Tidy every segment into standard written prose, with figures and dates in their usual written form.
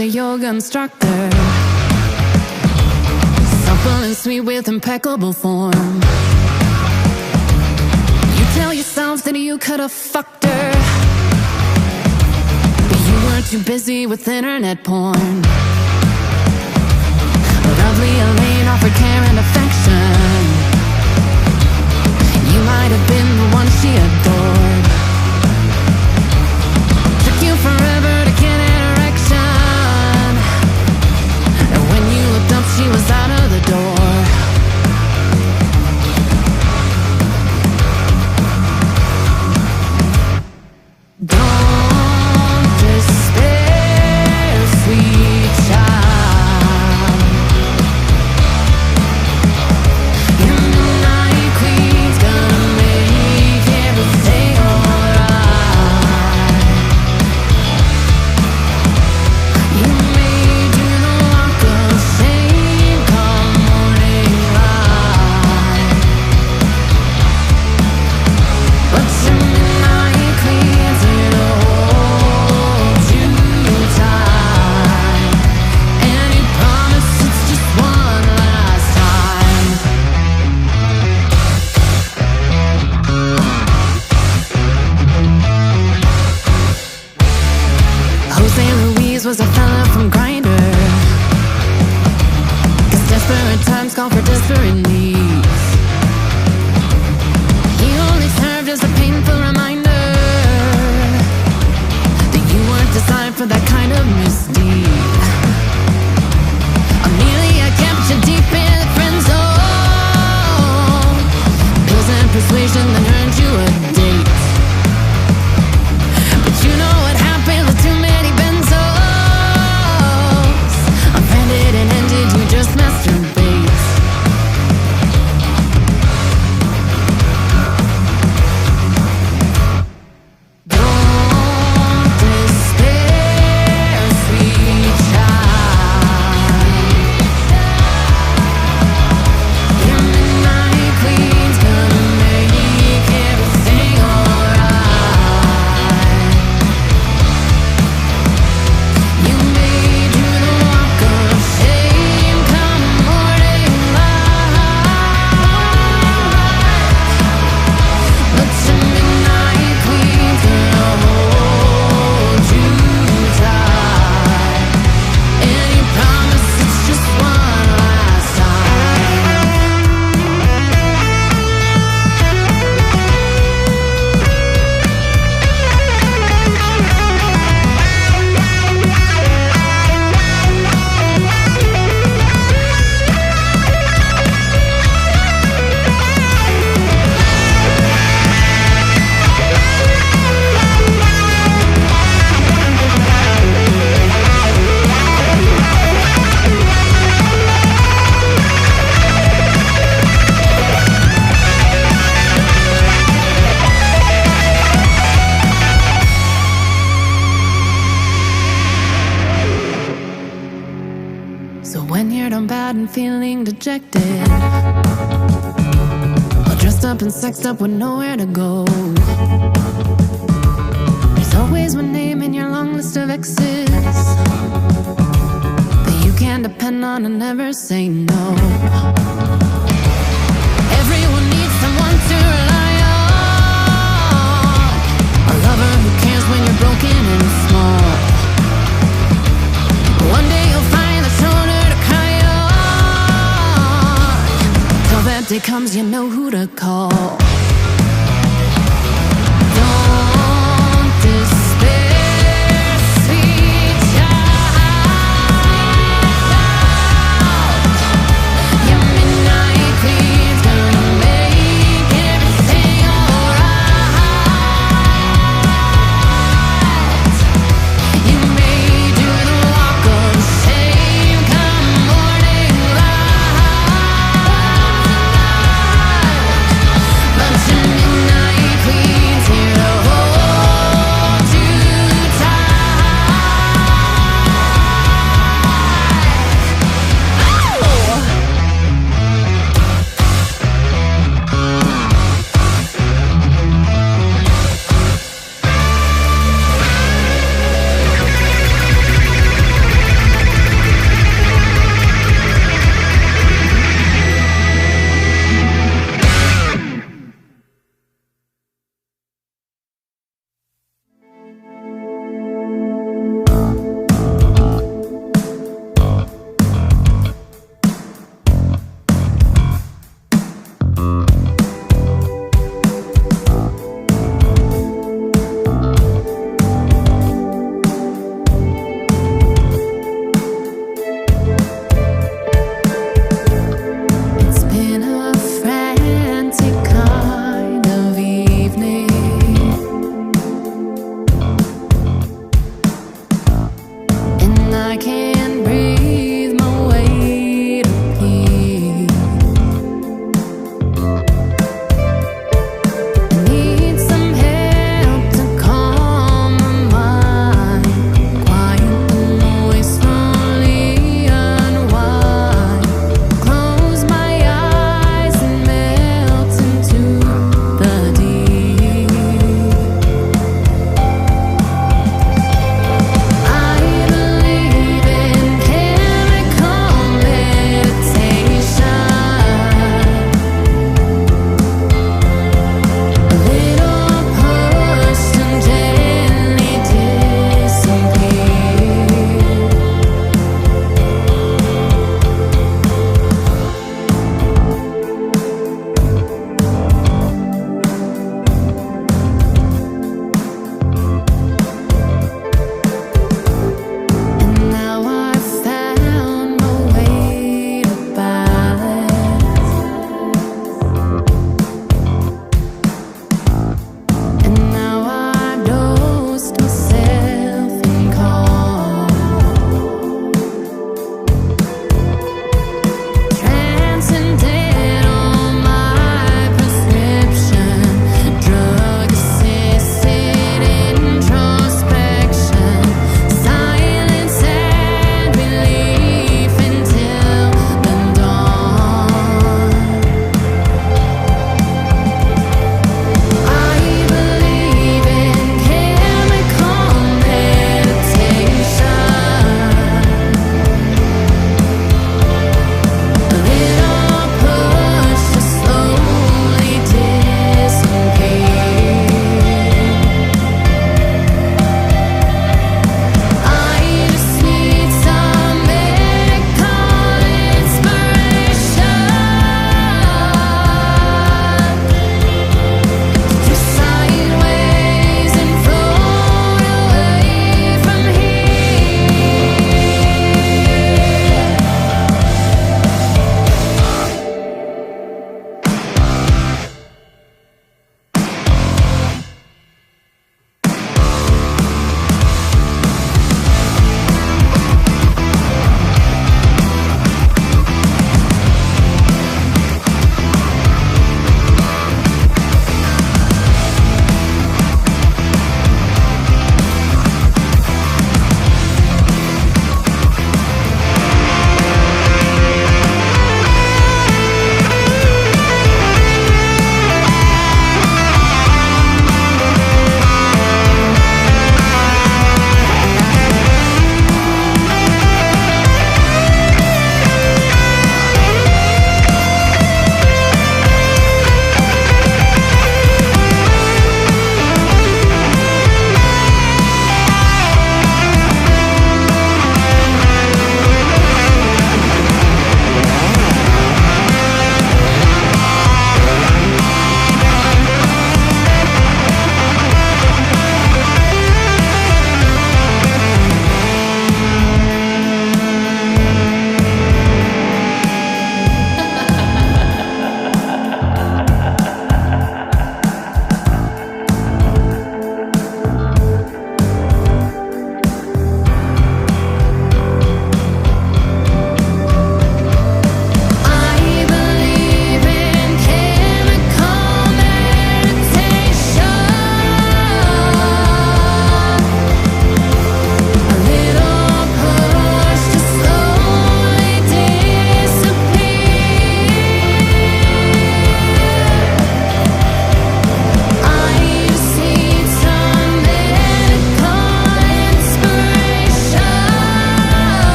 a yoga instructor, supple and sweet with impeccable form. You tell yourself that you could have fucked her, but you were too busy with internet porn. Lovely Elaine offered care and affection. You might have been the one she adored. Took you forever to get an erection, and when you looked up she was out of the door. Don't despair, sweet child. Your midnight queen's gonna make everything alright. You may do the walk of shame come morning light, but your midnight queen's here to hold you tight, and he promised it's just one last time. Jose Luis was a fella from Grindr, 'cause desperate times call for desperate needs. He only served as a painful reminder that you weren't designed for that kind of misdeed. Amelia kept you deep in the friend zone, pills and persuasion that earned you a date. But you know what happened with too many benzos? Offended and ended, you just masturbate. Don't despair, sweet child. Your midnight queen's gonna make everything alright. You may do the walk of shame come morning light, but your midnight queen's gonna hold you tight, and he promised it's just one last time. So when you're done bad and feeling dejected, all dressed up and sexed up with nowhere to go, there's always one name in your long list of exes that you can depend on and never say no. Everyone needs someone to rely on, a lover who cares when you're broken and small. One day you'll find the shoulder to cry on. Till that day comes, you know who to call. Don't despair, sweet child.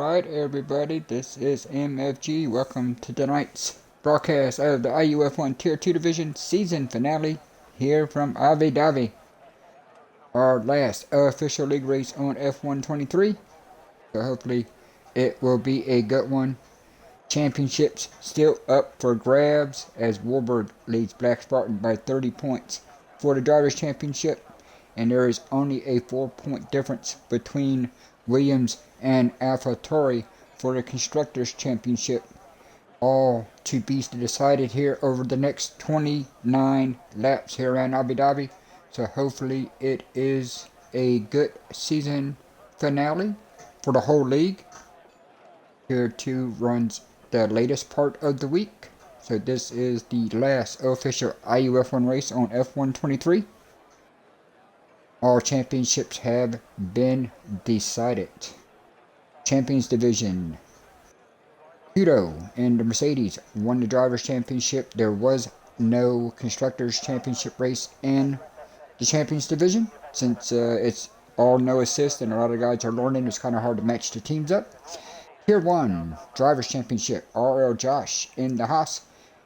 Alright everybody, this is MFG. Welcome to tonight's broadcast of the IUF1 Tier 2 Division Season Finale here from Abu Dhabi. Our last official league race on F123. So hopefully it will be a good one. Championships still up for grabs as Warburg leads Black Spartan by 30 points for the Drivers' Championship. And there is only a 4-point difference between Williams and AlphaTauri for the Constructors' Championship. All to be decided here over the next 29 laps here around Abu Dhabi. So hopefully it is a good season finale for the whole league. Tier 2 runs the latest part of the week. So this is the last official IUF1 race on F123. All championships have been decided. Champions Division. Kudo and the Mercedes won the Drivers' Championship. There was no Constructors' Championship race in the Champions Division. Since it's all no assist and a lot of guys are learning, it's kind of hard to match the teams up. Tier 1 Drivers' Championship. RL Josh in the Haas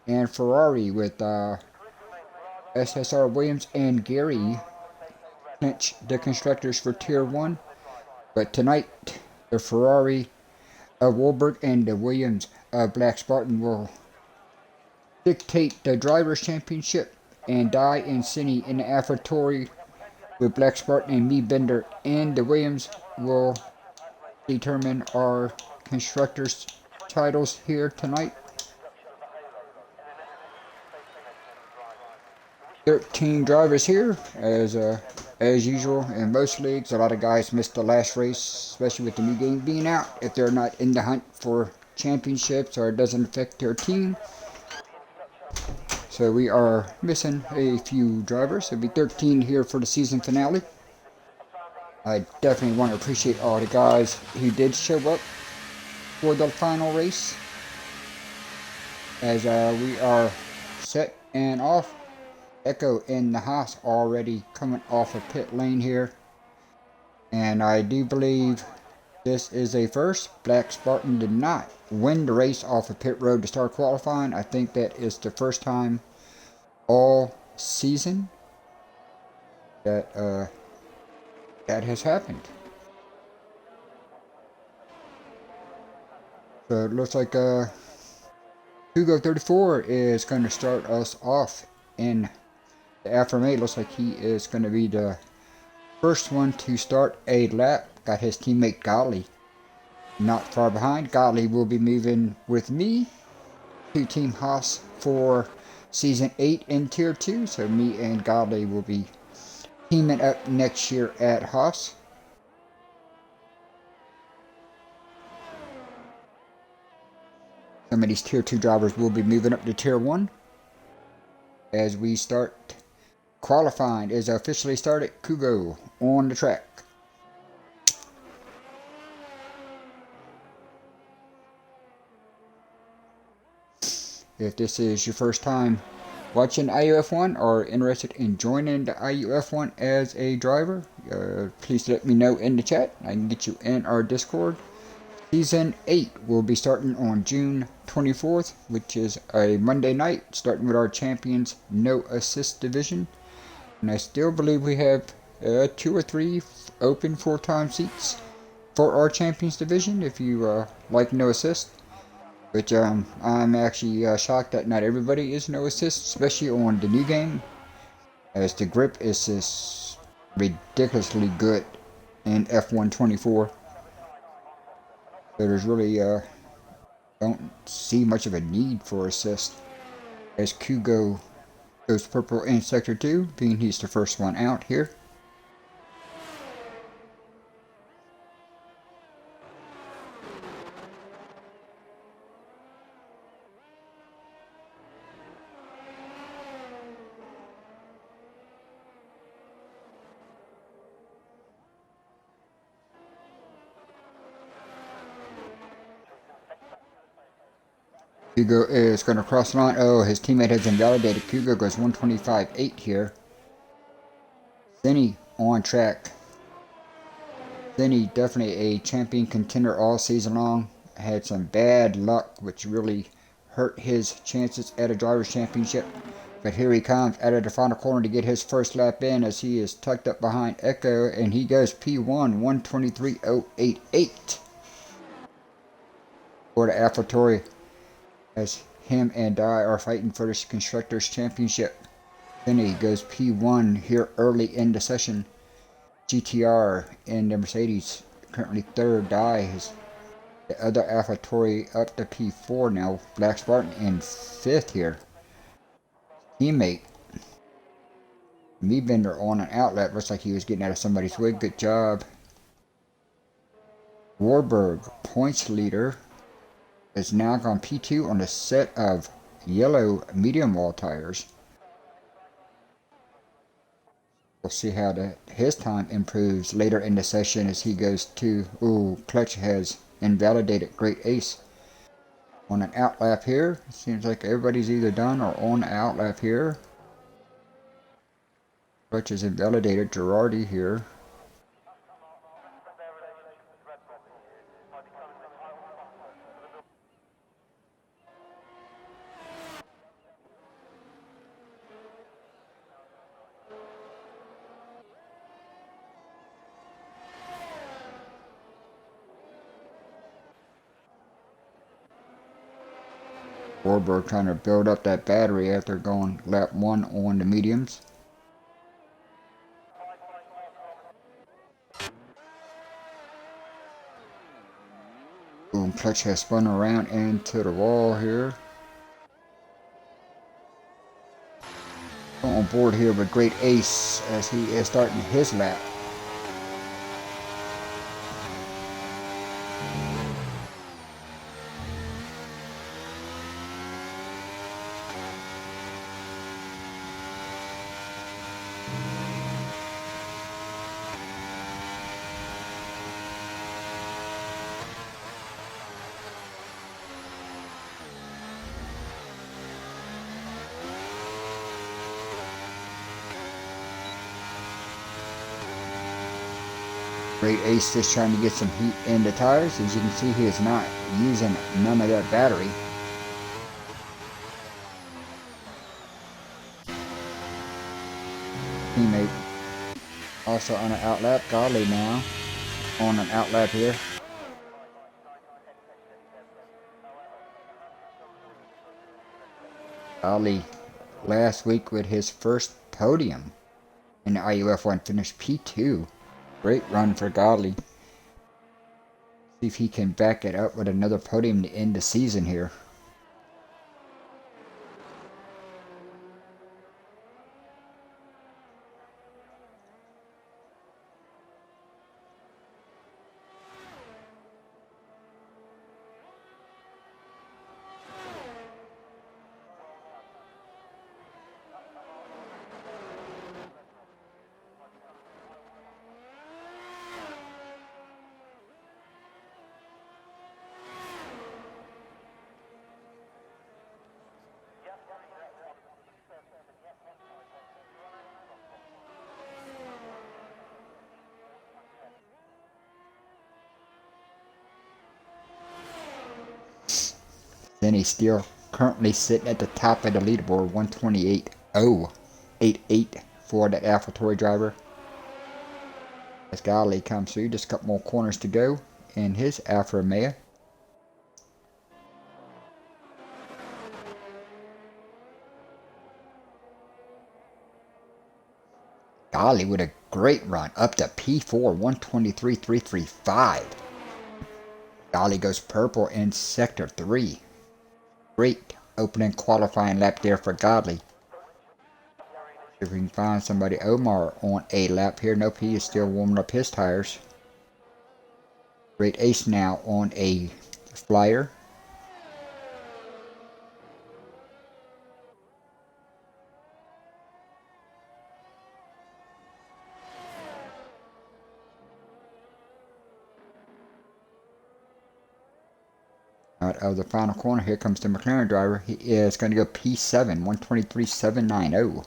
and Ferrari with SSR Williams and Gary clinch the Constructors for Tier 1. But tonight, the Ferrari of Warburg and the Williams of Black Spartan will dictate the Drivers' Championship, and Dye and Cine in the AlphaTauri with Black Spartan and me Bender and the Williams will determine our Constructors titles here tonight. 13 drivers here, as usual in most leagues. A lot of guys missed the last race, especially with the new game being out, if they're not in the hunt for championships or it doesn't affect their team. So we are missing a few drivers. It'll be 13 here for the season finale. I definitely want to appreciate all the guys who did show up for the final race, as we are set and off. Echo in the Haas already coming off a pit lane here, and I do believe this is a first. Black Spartan did not win the race off a pit road to start qualifying. I think that is the first time all season that that has happened. So it looks like Hugo 34 is going to start us off in the Alfa Romeo. Looks like he is going to be the first one to start a lap. Got his teammate Gali not far behind. Gali will be moving with me to Team Haas for Season 8 in Tier 2. So me and Gali will be teaming up next year at Haas. Some of these Tier 2 drivers will be moving up to Tier 1 as we start. Qualifying is officially started. Kugo on the track. If this is your first time watching IUF1 or interested in joining the IUF1 as a driver, please let me know in the chat. I can get you in our Discord. Season 8 will be starting on June 24th, which is a Monday night, starting with our Champions No Assist Division. And I still believe we have 2 or 3 open full-time seats for our Champions Division if you like No Assist. Which I'm actually shocked that not everybody is No Assist, especially on the new game, as the grip is just ridiculously good in F124. So there's really don't see much of a need for assist, as Kugo goes purple in Sector 2, being he's the first one out here. Kugo is going to cross the line. Oh, his teammate has invalidated. Kugo goes 125.8 here. Cine on track Then he definitely a champion contender all season long. Had some bad luck, which really hurt his chances at a driver's championship. But here he comes out of the final corner to get his first lap in as he is tucked up behind Echo, and he goes P1 123.088 for the AlphaTauri as him and Di are fighting for this Constructors Championship. Then he goes P1 here early in the session. GTR and the Mercedes currently third. Di is the other AlphaTauri up to P4 now. Black Spartan in fifth here. Teammate Bender on an outlet. Looks like he was getting out of somebody's way. Good job. Warburg, points leader, is now gone P2 on a set of yellow medium wall tires. We'll see how his time improves later in the session as he goes to... Ooh, Clutch has invalidated Great Ace on an outlap here. It seems like everybody's either done or on the outlap here. Clutch has invalidated Girardi here. Warburg trying to build up that battery after going lap 1 on the mediums. Boom, Clutch has spun around into the wall here. On board here with Great Ace as he is starting his lap. Great Ace just trying to get some heat in the tires. As you can see, he is not using none of that battery. Teammate also on an outlap. Godley now on an outlap here. Godley last week with his first podium in the IUF1 finished P2. Great run for Godley. See if he can back it up with another podium to end the season here. Then he's still currently sitting at the top of the leaderboard, 128.088 for that AlphaTauri driver. As Godley comes through, just a couple more corners to go in his Alfa Romeo. Godley with a great run up to P4, 123.335. Godley goes purple in Sector 3. Great opening qualifying lap there for Godley. If we can find somebody. Omar on a lap here. Nope, he is still warming up his tires. Great Ace now on a flyer. Out of the final corner, here comes the McLaren driver. He is going to go P7, 123.790.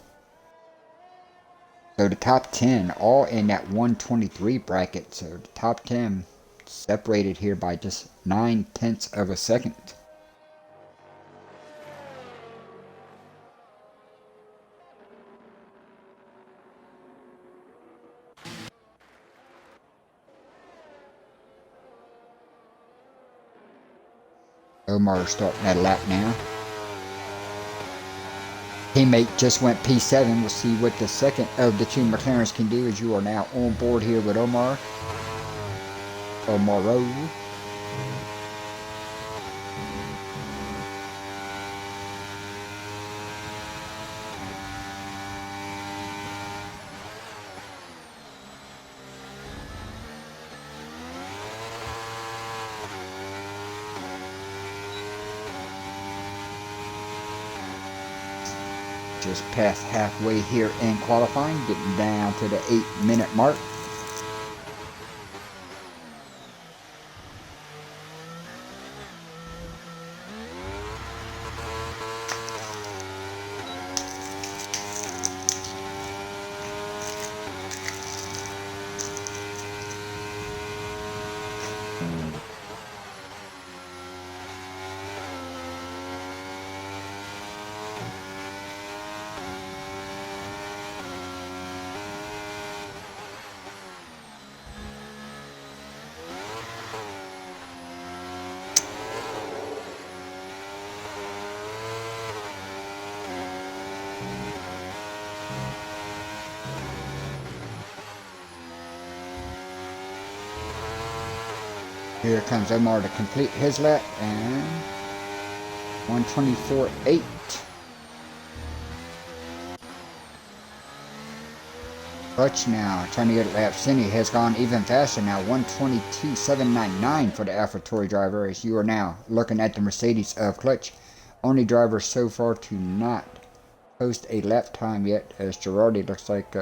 So the top 10 all in that 123 bracket. So the top 10 separated here by just 9/10 of a second. Omar starting that lap now. Teammate just went P7. We'll see what the second of the two McLarens can do, as you are now on board here with Omar. Omaro. Just past halfway here in qualifying, getting down to the 8-minute mark. Here comes Omar to complete his lap, and 124.8. Clutch now trying to get laps in. He has gone even faster now. 122.799 for the AlphaTauri driver, as you are now looking at the Mercedes of Clutch. Only driver so far to not post a lap time yet, as Girardi looks like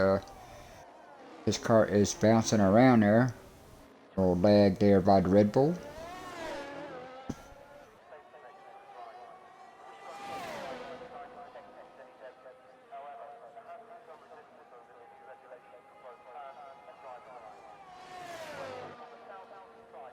his car is bouncing around there. A little lag there by the Red Bull.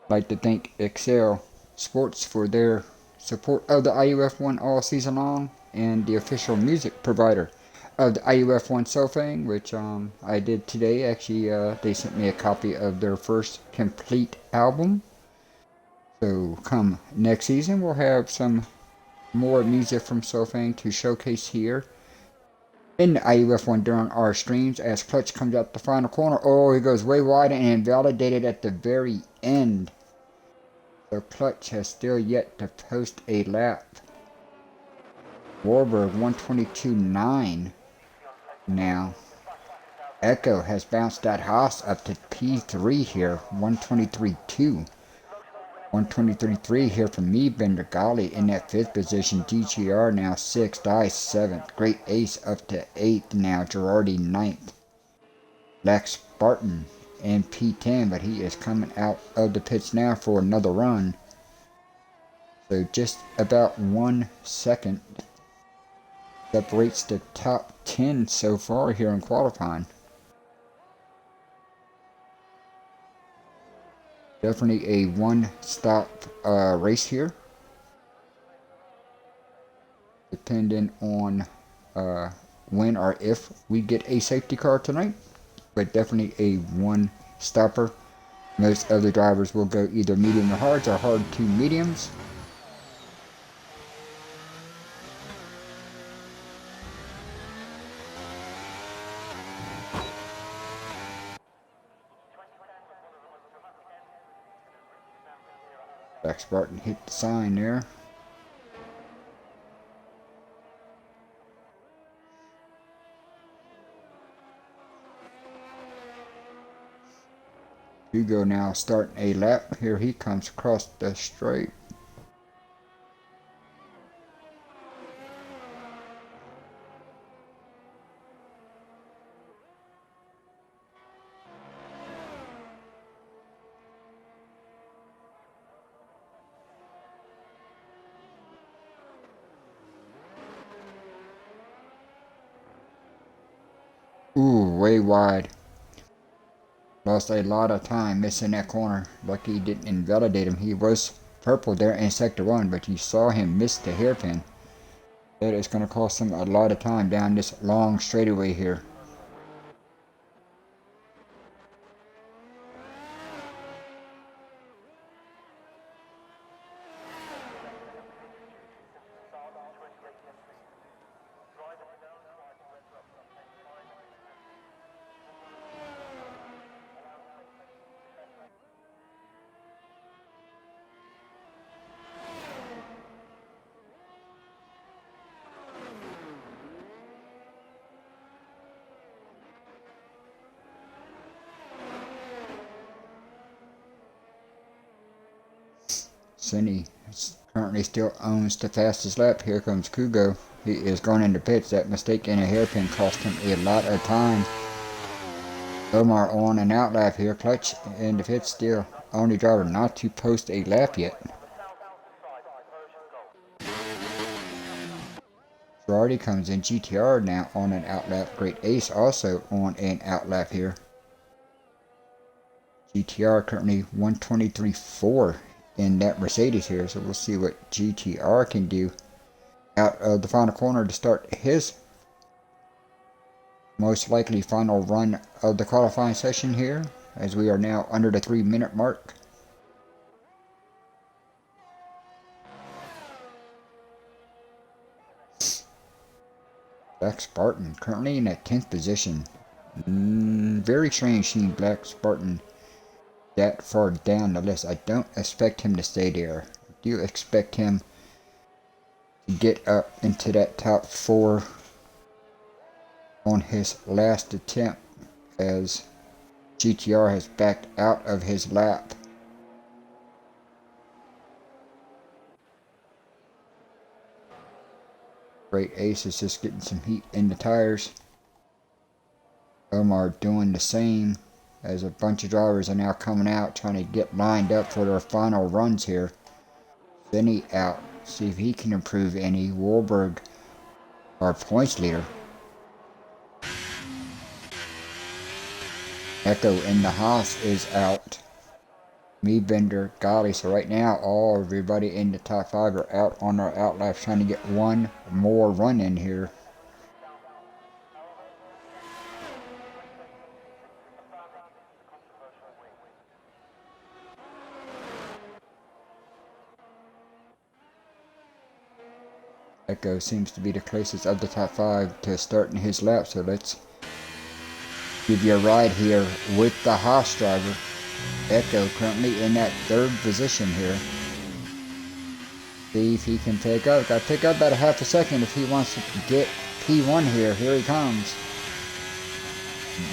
I'd like to thank AXCEL Sports for their support of the IUF1 all season long, and the official music provider of the IUF1 Solfaing, which I did today. Actually, they sent me a copy of their first complete album. So come next season, we'll have some more music from Solfaing to showcase here in the IUF1 during our streams, as Clutch comes out the final corner. Oh, he goes way wide and invalidated at the very end. So Clutch has still yet to post a lap. Warburg 122.9 now. Echo has bounced that Haas up to P3 here, 123.2. 123.3 here from me, Bender Gali in that 5th position. DGR now 6th, Dye 7th. Great Ace up to 8th now. Girardi 9th. Black Spartan in P10, but he is coming out of the pits now for another run. So just about 1 second separates the top 10 so far here in qualifying. Definitely a one-stop race here, depending on when or if we get a safety car tonight, but definitely a one-stopper. Most other drivers will go either medium to hards or hard to mediums. Black Spartan hit the sign there. Hugo now starting a lap. Here he comes across the straight. Ooh, way wide. Lost a lot of time missing that corner. Lucky he didn't invalidate him. He was purple there in sector 1, but you saw him miss the hairpin. That is going to cost him a lot of time down this long straightaway here. Cindy currently still owns the fastest lap. Here comes Kugo. He is going into pits. That mistake in a hairpin cost him a lot of time. Omar on an out lap here. Clutch in the pits still. Only driver not to post a lap yet. Ferrari comes in. GTR now on an out lap. Great Ace also on an out lap here. GTR currently 123.4 in that Mercedes here, so we'll see what GTR can do out of the final corner to start his most likely final run of the qualifying session here, as we are now under the 3-minute mark. Black Spartan currently in that 10th position. Very strange seeing Black Spartan that far down the list. I don't expect him to stay there. I do expect him to get up into that top 4 on his last attempt, as GTR has backed out of his lap. Great Ace is just getting some heat in the tires. Omar doing the same, as a bunch of drivers are now coming out trying to get lined up for their final runs here. Finney out. See if he can improve any. Wahlberg, our points leader. Echo in the house is out. Me, Bender, Golly. So right now, everybody in the top 5 are out on our out laps trying to get one more run in here. Echo seems to be the closest of the top 5 to starting his lap, so let's give you a ride here with the Haas driver. Echo currently in that 3rd position here. See if he can pick up. Got to pick up about a half a second if he wants to get P1 here. Here he comes.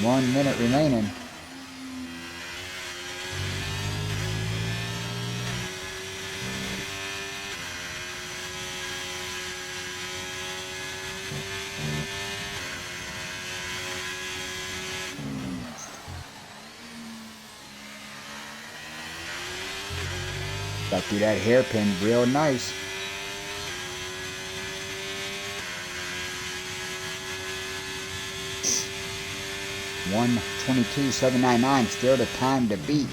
1 minute remaining. Got through that hairpin real nice. $122,799, still the time to beat.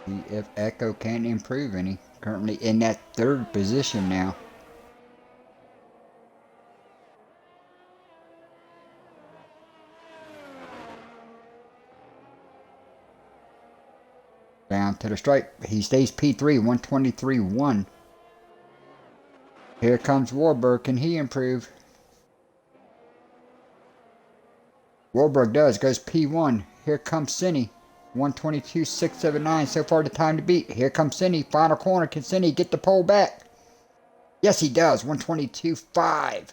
See if Echo can improve any. Currently in that 3rd position now. Down to the stripe. He stays P3, 123.1. Here comes Warburg. Can he improve? Warburg does. Goes P1. Here comes Cindy. 122.679. So far the time to beat. Here comes Cindy. Final corner. Can Cindy get the pole back? Yes, he does. 122.5.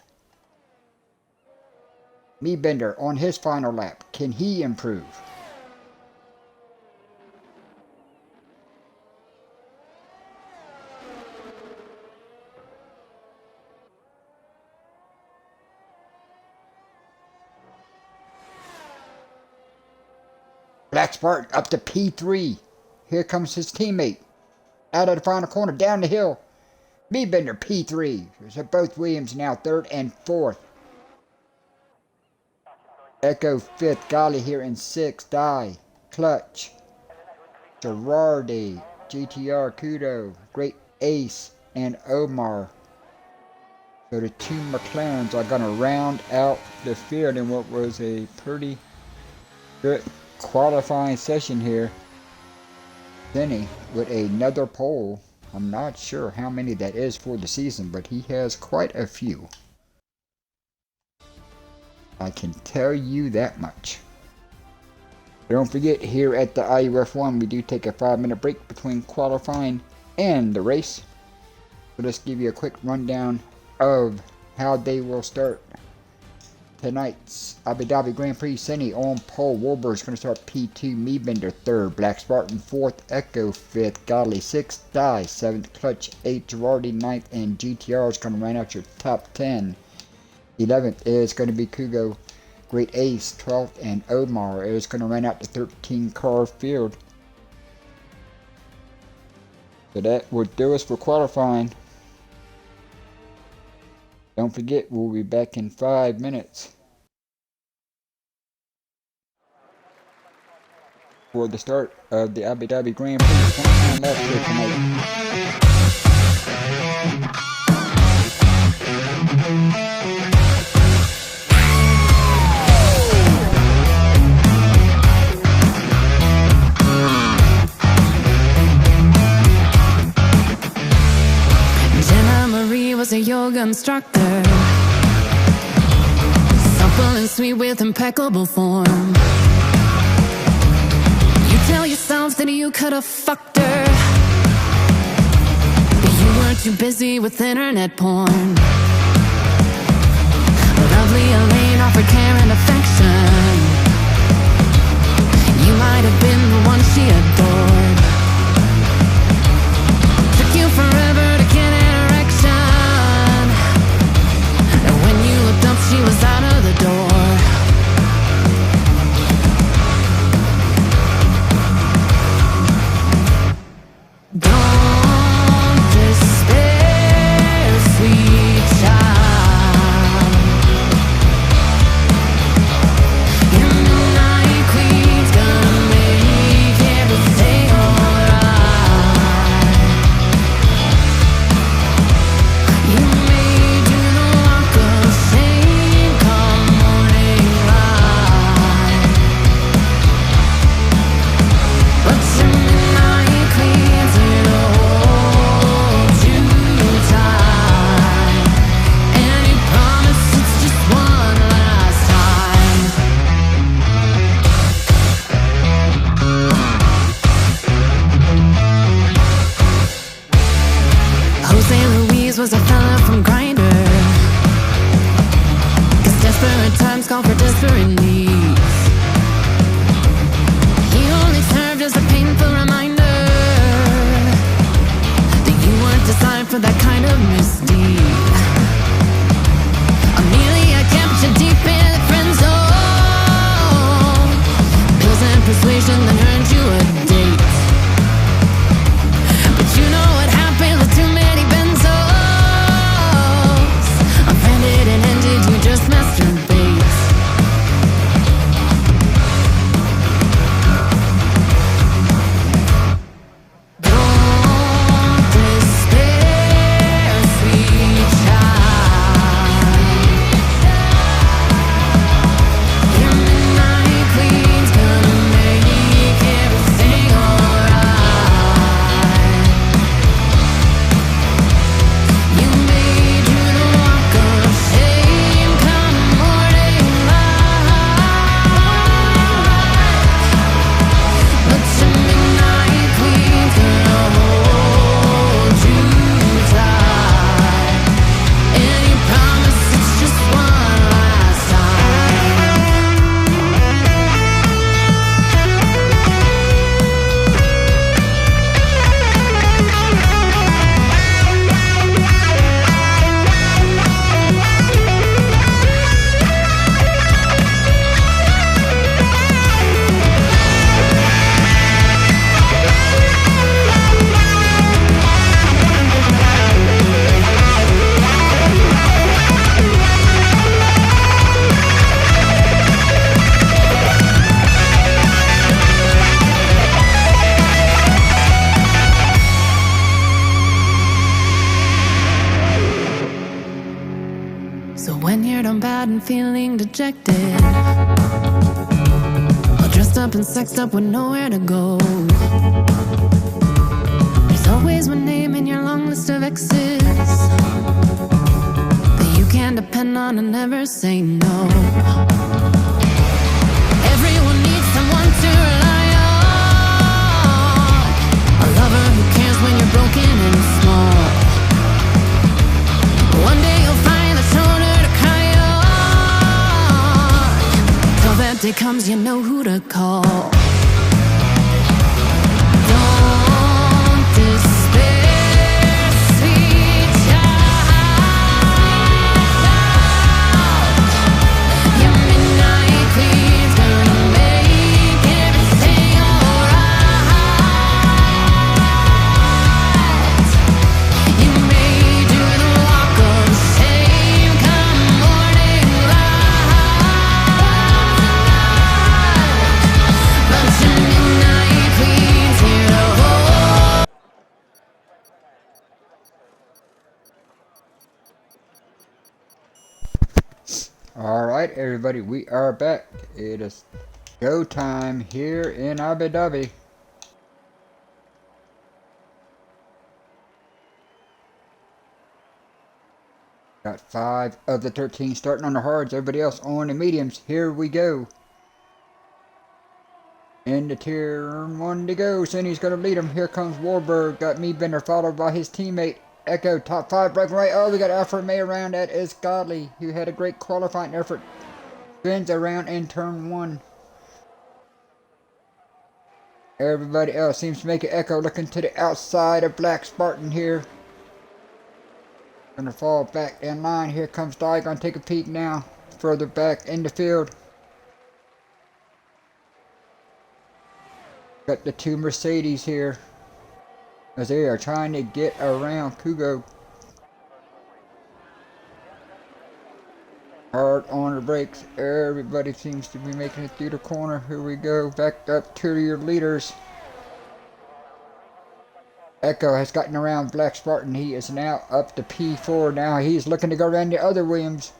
Bender on his final lap. Can he improve? Black Spartan up to P3. Here comes his teammate. Out of the final corner, down the hill. Bender P3. So both Williams now third and fourth. Echo fifth. Golly here in sixth. Die. Clutch. Girardi. GTR Kudo. Great Ace. And Omar. So the two McLarens are going to round out the field in what was a pretty good qualifying session here. Denny with another pole. I'm not sure how many that is for the season, but he has quite a few. I can tell you that much. Don't forget, here at the IUF1 we do take a 5-minute break between qualifying and the race. So let's give you a quick rundown of how they will start tonight's Abu Dhabi Grand Prix. Senni on pole. Wilbur is going to start P2. Bender third. Black Spartan fourth. Echo fifth. Godley sixth. Die seventh. Clutch 8th. Girardi 9th. And GTR is going to round out your top 10. 11th is going to be Kugo. Great Ace 12th. And Omar is going to round out the 13 car field. So that will do us for qualifying. Don't forget, we'll be back in 5 minutes for the start of the Abu Dhabi Grand Prix. 29 laps here tonight. Was a yoga instructor, supple and sweet with impeccable form. You tell yourself that you could have fucked her, but you were too busy with internet porn. Lovely Elaine offered care and affection. You might have been the one she adored. Took you forever to get an erection. She was out of the door. Don't despair, sweet child. Your midnight queen's gonna make everything alright. You may do the walk of shame. Was a fella from Grindr, 'cause desperate times call for desperate needs. He only served as a painful reminder that you weren't designed for that kind of misdeed. Amelia kept you deep in the friend zone. Pills and persuasion that earned you a date. But you know what happened with too many benzos. sad and feeling dejected, all dressed up and sexed up with nowhere to go. There's always one name in your long list of exes that you can depend on and never say no. Everyone needs someone to rely on, a lover who cares when you're broken and small. One day you'll find a shoulder to cry on. Till that day comes, you know who to call. Don't despair, sweet child. Your midnight queen's gonna make everything alright. You may do the walk of shame come morning light, but your midnight queen's here to hold. Alright, everybody, we are back. It is go time here in Abu Dhabi. Got 5 of the 13 starting on the hards, everybody else on the mediums. Here we go. In the tier 1 to go. Cindy's going to lead him. Here comes Warburg. Got me Bender followed by his teammate Echo. Top 5 breaking right. Oh, we got Alfred May around. That is Godly, who had a great qualifying effort. Spins around in turn 1. Everybody else seems to make it. Echo looking to the outside of Black Spartan here. Gonna fall back in line. Here comes Di. Gonna take a peek now. Further back in the field. Got the 2 Mercedes here, as they are trying to get around Kugo. Hard on the brakes. Everybody seems to be making it through the corner. Here we go. Back up to your leaders. Echo has gotten around Black Spartan. He is now up to P4. Now he's looking to go around the other Williams.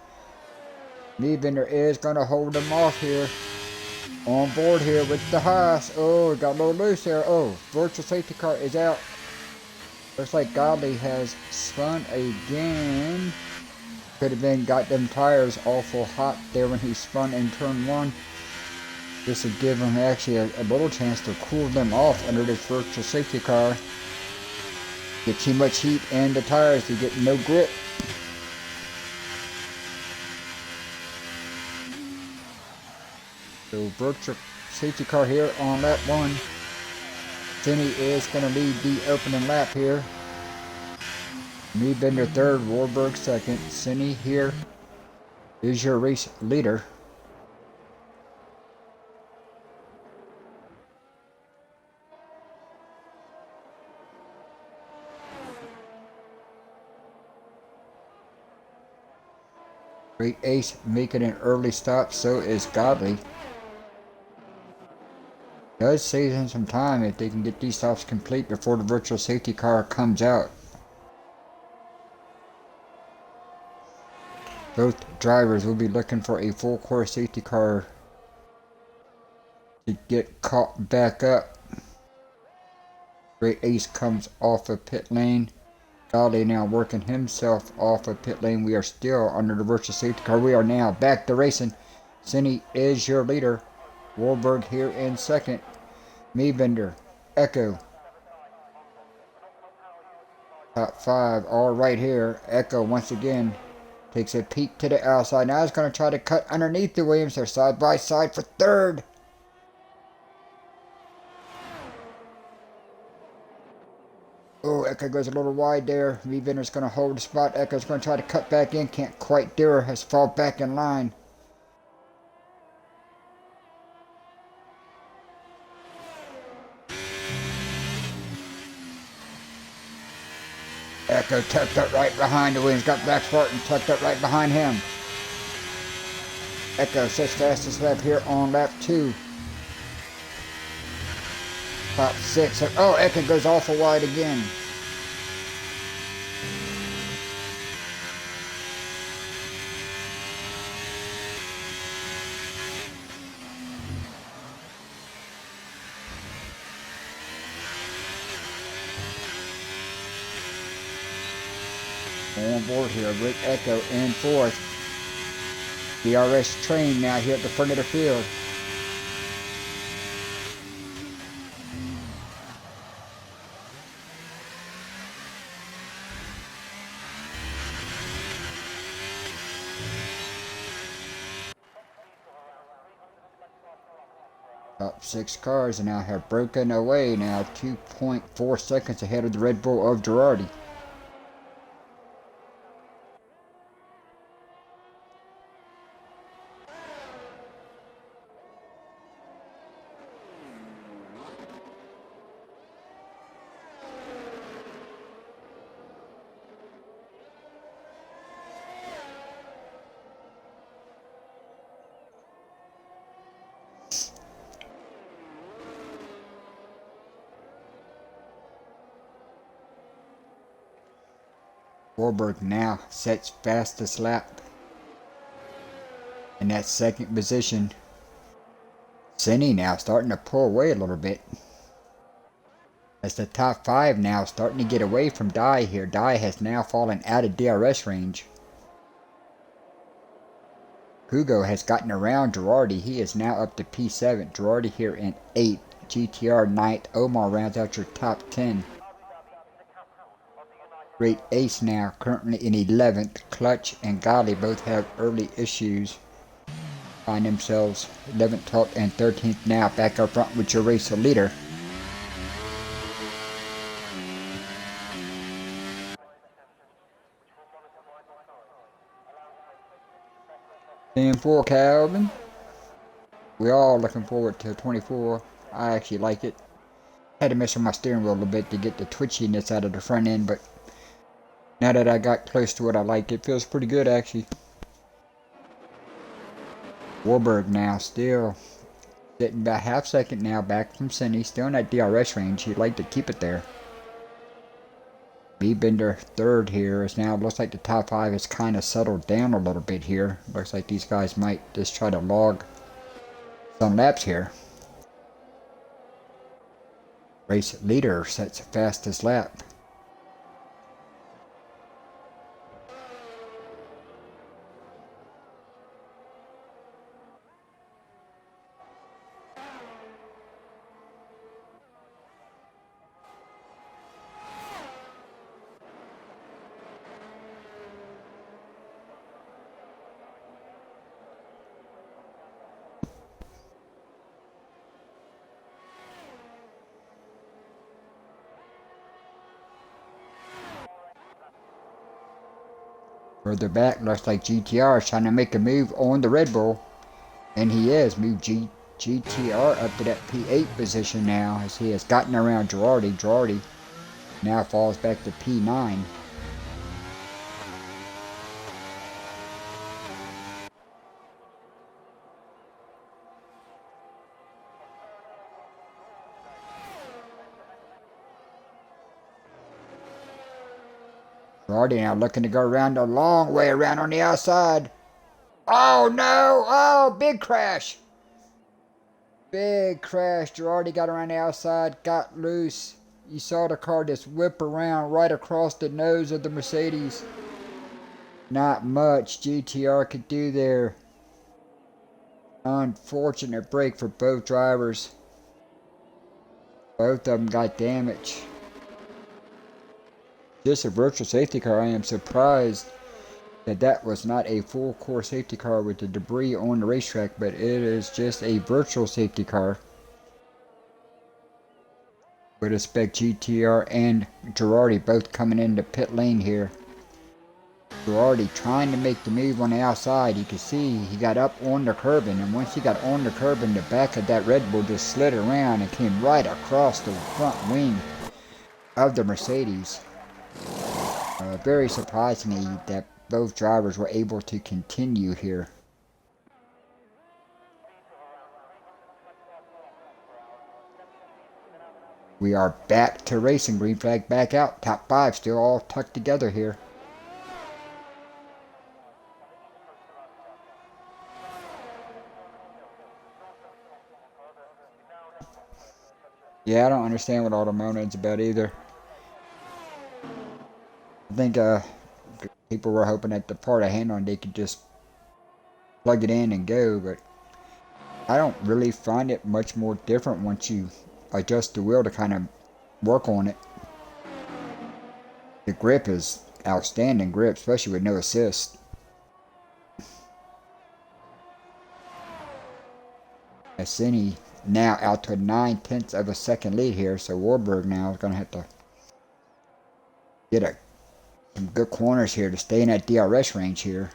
Niebender is going to hold him off here. On board here with the Haas. Oh, got a little loose there. Oh, virtual safety car is out. Looks like Godly has spun again. Could have been got them tires awful hot there when he spun in turn 1. This would give him actually a little chance to cool them off under this virtual safety car. Get too much heat in the tires to get no grip. So virtual safety car here on lap 1. Finney is going to lead the opening lap here. Niebender 3rd, Warburg 2nd. Cindy here is your race leader. Great Ace making an early stop, so is Godly. Does save them some time if they can get these stops complete before the virtual safety car comes out. Both drivers will be looking for a full course safety car to get caught back up. Great Ace comes off of pit lane. Godly now working himself off of pit lane. We are still under the virtual safety car. We are now back to racing. Cindy is your leader. Warburg here in 2nd. Niebender, Echo. Top 5 all right here. Echo once again takes a peek to the outside. Now he's going to try to cut underneath the Williams. They're side by side for 3rd. Oh, Echo goes a little wide there. Niebender's going to hold the spot. Echo's going to try to cut back in. Can't quite do her. Has fall back in line. Echo tucked up right behind the Williams. Got Black Spartan tucked up right behind him. Echo sits fastest lap here on lap 2. Top 6. Oh, Echo goes awful wide again. on board here. Rick Echo in fourth. DRS train now here at the front of the field. Top 6 cars now have broken away now, 2.4 seconds ahead of the Red Bull of Girardi. Warburg now sets fastest lap in that second position. Senni now starting to pull away a little bit. As the top 5 now starting to get away from Dye here. Dye has now fallen out of DRS range. Hugo has gotten around Girardi. He is now up to P7. Girardi here in 8th. GTR 9th. Omar rounds out your top 10. Great Ace now currently in 11th. Clutch and Gali both have early issues. Find themselves 11th, 12th, and 13th now. Back up front with your race leader. And for Calvin. We're all looking forward to 24. I actually like it. Had to mess with my steering wheel a little bit to get the twitchiness out of the front end, but now that I got close to it, I like it. Feels pretty good actually. Warburg now still sitting about half second now back from Senni. Still in that DRS range. He'd like to keep it there. B-Bender third here. Is now looks like the top 5 has kind of settled down a little bit here. Looks like these guys might just try to log some laps here. Race leader sets fastest lap. Further back, looks like GTR is trying to make a move on the Red Bull. And he is. Moved GTR up to that P8 position now as he has gotten around Girardi. Girardi now falls back to P9. Girardi now looking to go around a long way around on the outside. Oh no! Oh, big crash! Big crash. Girardi got around the outside, got loose. You saw the car just whip around right across the nose of the Mercedes. Not much GTR could do there. Unfortunate break for both drivers. Both of them got damage. Just a virtual safety car. I am surprised that that was not a full core safety car with the debris on the racetrack, but it is just a virtual safety car. Would expect GTR and Girardi both coming into pit lane here. Girardi trying to make the move on the outside. You can see he got up on the curbing, and once he got on the curbing, the back of that Red Bull just slid around and came right across the front wing of the Mercedes. Very surprisingly that both drivers were able to continue here. We are back to racing. Green flag back out. Top 5 still all tucked together here. Yeah, I don't understand what all the moaning's about either. I think People were hoping that the part I hand on they could just plug it in and go, but I don't really find it much more different once you adjust the wheel to kind of work on it. The grip is outstanding grip, especially with no assist. Assini now out to a 9/10 of a second lead here, so Warburg now is going to have to get some good corners here to stay in that DRS range here.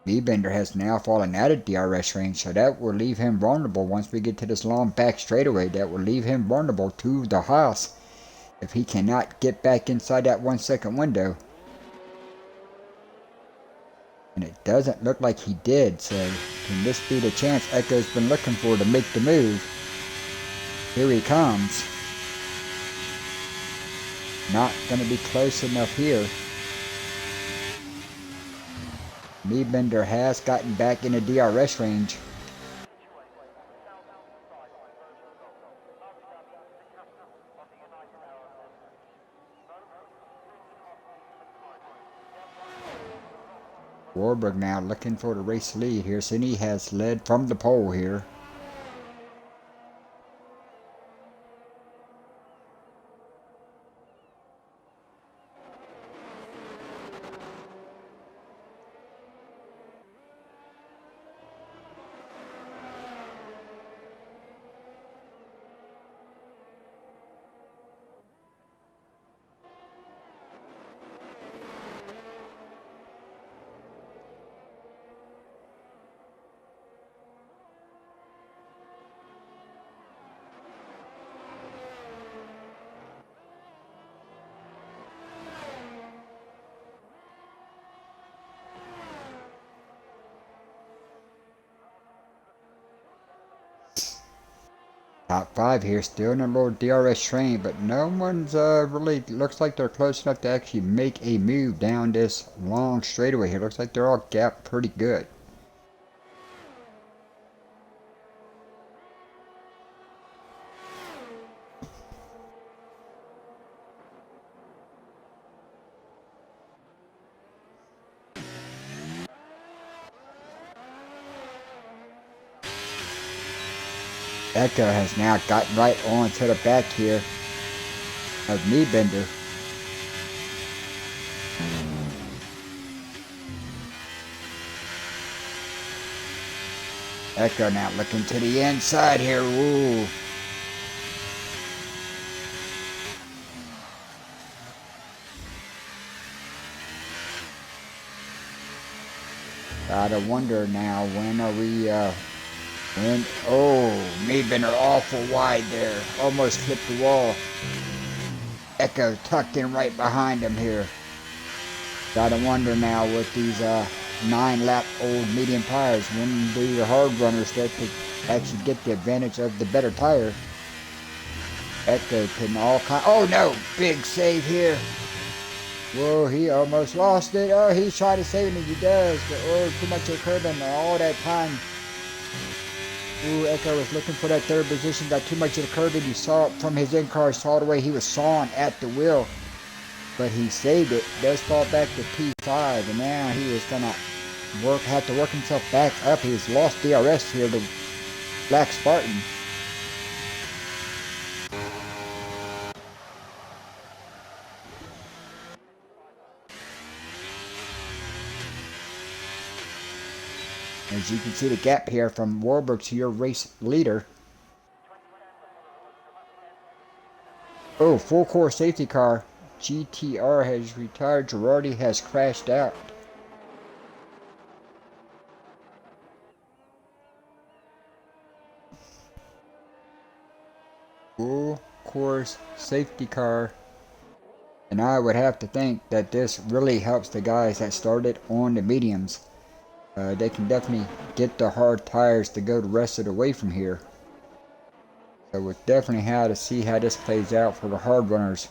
Bender has now fallen out of DRS range, so that will leave him vulnerable once we get to this long back straightaway. That will leave him vulnerable to the Haas if he cannot get back inside that 1 second window. And it doesn't look like he did, so can this be the chance Echo's been looking for to make the move? Here he comes. Not going to be close enough here. Bender has gotten back in the DRS range. Warburg now looking for the race lead here. Cini has led from the pole here. Top 5 here, still in a little DRS train, but no one's really looks like they're close enough to actually make a move down this long straightaway here. Looks like they're all gapped pretty good. Echo has now gotten right on to the back here of Bender. Echo now looking to the inside here. Ooh. Gotta wonder now, when are we, Bender awful wide there. Almost clipped the wall. Echo tucked in right behind him here. Gotta wonder now with these 9-lap old medium tires, when do the hard runners start to actually get the advantage of the better tire? Echo can oh no, big save here. Whoa, he almost lost it. Oh, he's trying to save it and he does, but too much of curbing all that time. Ooh, Echo was looking for that third position, got too much of the curbing. You saw it from his in-car, saw the way he was sawing at the wheel. But he saved it, does fall back to P5, and now he is going to have to work himself back up. He's lost DRS here to Black Spartan. As you can see the gap here from Warburg to your race leader. Oh, full core safety car. GTR has retired. Girardi has crashed out. Full course safety car. And I would have to think that this really helps the guys that started on the mediums. They can definitely get the hard tires to go the rest of the way from here. So we'll definitely have to see how this plays out for the hard runners.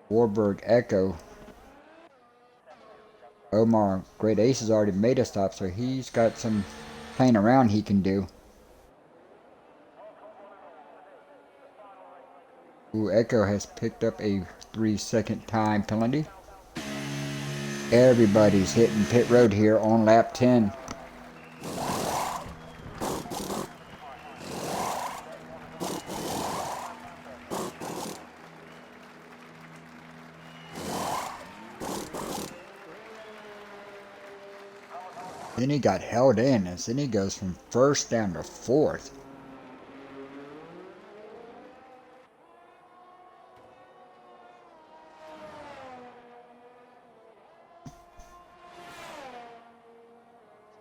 Warburg, Echo. Omar, Great Ace has already made a stop, so he's got some playing around he can do. Ooh, Echo has picked up a 3-second time penalty. Everybody's hitting pit road here on lap 10. Then he got held in, and then he goes from first down to fourth.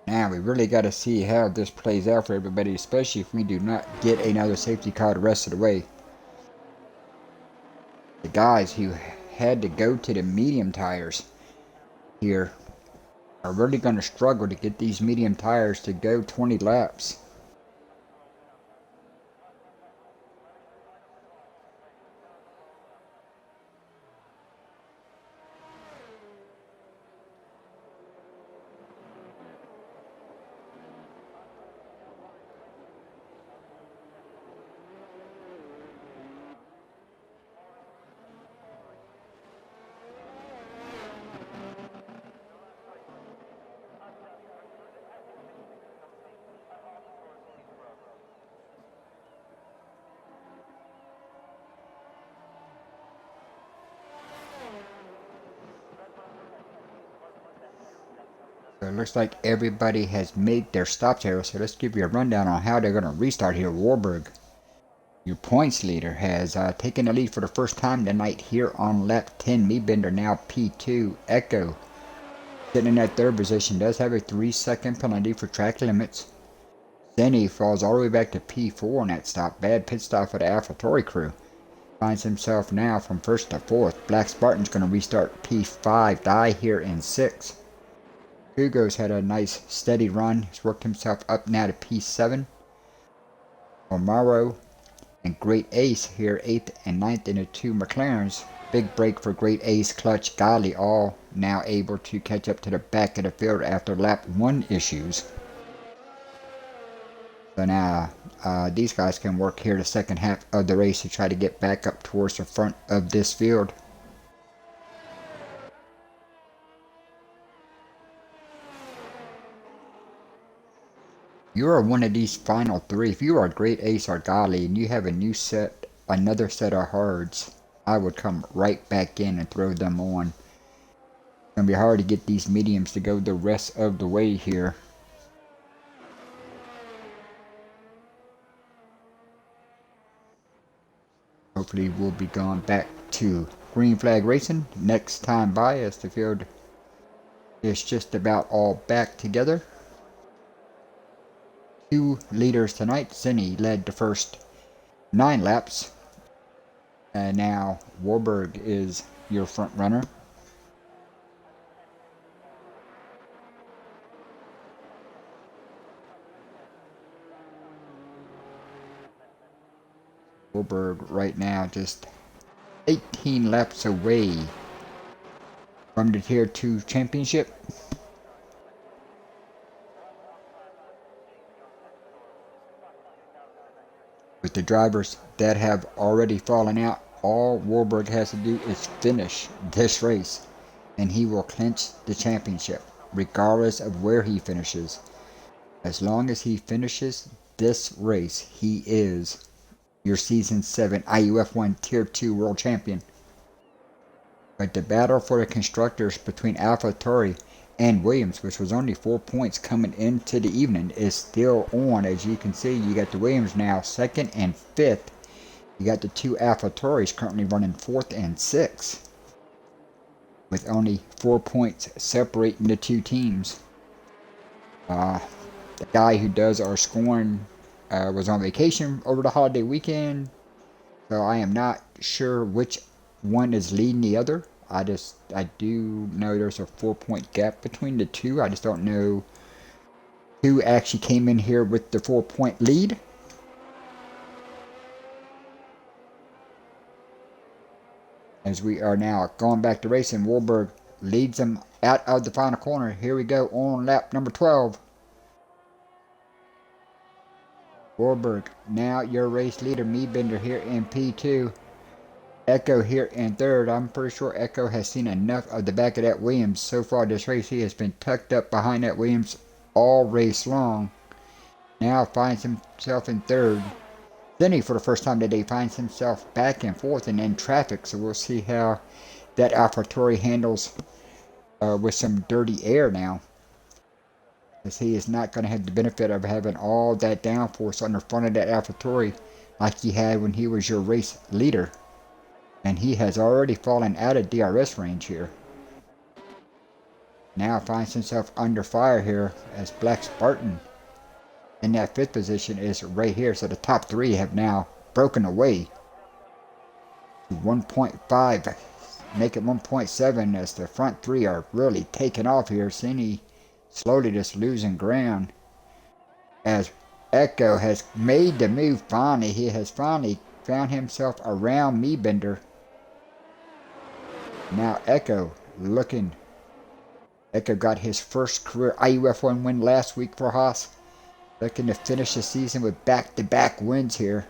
Now we really got to see how this plays out for everybody, especially if we do not get another safety car the rest of the way. The guys who had to go to the medium tires here are really going to struggle to get these medium tires to go 20 laps. So it looks like everybody has made their stops here, so let's give you a rundown on how they're going to restart here. Warburg, your points leader, has taken the lead for the first time tonight here on lap 10. Meebender now P2. Echo, sitting in that third position, does have a 3-second penalty for track limits. Zenny falls all the way back to P4 on that stop. Bad pit stop for the AlphaTauri crew. Finds himself now from first to fourth. Black Spartan's going to restart P5. Die here in 6. Hugo's had a nice steady run. He's worked himself up now to P7. Omaro and Great Ace here 8th and 9th in the 2 McLarens. Big break for Great Ace, Clutch, Gali, all now able to catch up to the back of the field after lap 1 issues. So now these guys can work here the second half of the race to try to get back up towards the front of this field. You are one of these final 3. If you are Great Ace or Gali and you have another set of hards, I would come right back in and throw them on. It's going to be hard to get these mediums to go the rest of the way here. Hopefully we'll be going back to green flag racing next time by, as the field is just about all back together. 2 leaders tonight. Zenny led the first 9 laps. And now Warburg is your front runner. Warburg right now just 18 laps away from the Tier 2 championship. With the drivers that have already fallen out, all Warburg has to do is finish this race and he will clinch the championship regardless of where he finishes. As long as he finishes this race, he is your Season 7 IUF1 Tier 2 World Champion. But the battle for the constructors between AlphaTauri and Williams, which was only 4 points coming into the evening, is still on. As you can see, you got the Williams now 2nd and 5th. You got the 2 AlphaTauris currently running 4th and 6th, with only 4 points separating the 2 teams. The guy who does our scoring was on vacation over the holiday weekend, so I am not sure which one is leading the other. I do know there's a 4-point gap between the 2. I just don't know who actually came in here with the 4-point lead. As we are now going back to racing, Warburg leads them out of the final corner. Here we go on lap number 12. Warburg, now your race leader, Meebender here in P2. Echo here in third. I'm pretty sure Echo has seen enough of the back of that Williams. So far this race, he has been tucked up behind that Williams all race long. Now finds himself in third. Then he, for the first time today, finds himself back and forth and in traffic. So we'll see how that AlphaTauri handles with some dirty air now. As he is not going to have the benefit of having all that downforce on the front of that AlphaTauri like he had when he was your race leader. And he has already fallen out of DRS range here. Now finds himself under fire here as Black Spartan in that fifth position is right here. So the top three have now broken away to 1.5, make it 1.7 as the front three are really taking off here. Cine slowly just losing ground as Echo has made the move finally. He has finally found himself around me bender. Now Echo looking. Echo got his first career IUF1 win last week for Haas. Looking to finish the season with back-to-back wins here.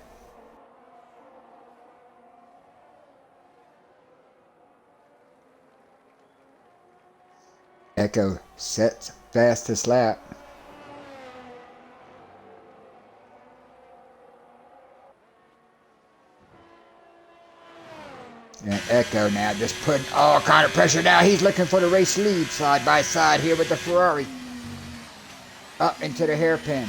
Echo sets fastest lap. And Echo now just putting all kind of pressure. Now he's looking for the race lead side by side here with the Ferrari. Up into the hairpin.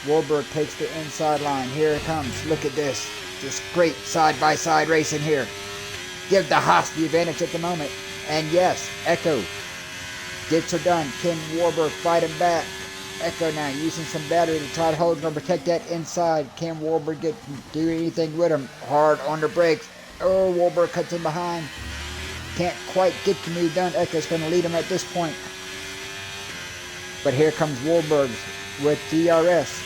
Warburg takes the inside line. Here it comes. Look at this. Just great side by side racing here. Give the Haas the advantage at the moment. And yes, Echo gets her done. Can Warburg fight him back? Echo now using some battery to try to hold him or protect that inside. Can Warburg do anything with him? Hard on the brakes. Oh, Warburg cuts in behind. Can't quite get the move done. Echo's going to lead him at this point. But here comes Warburg with DRS.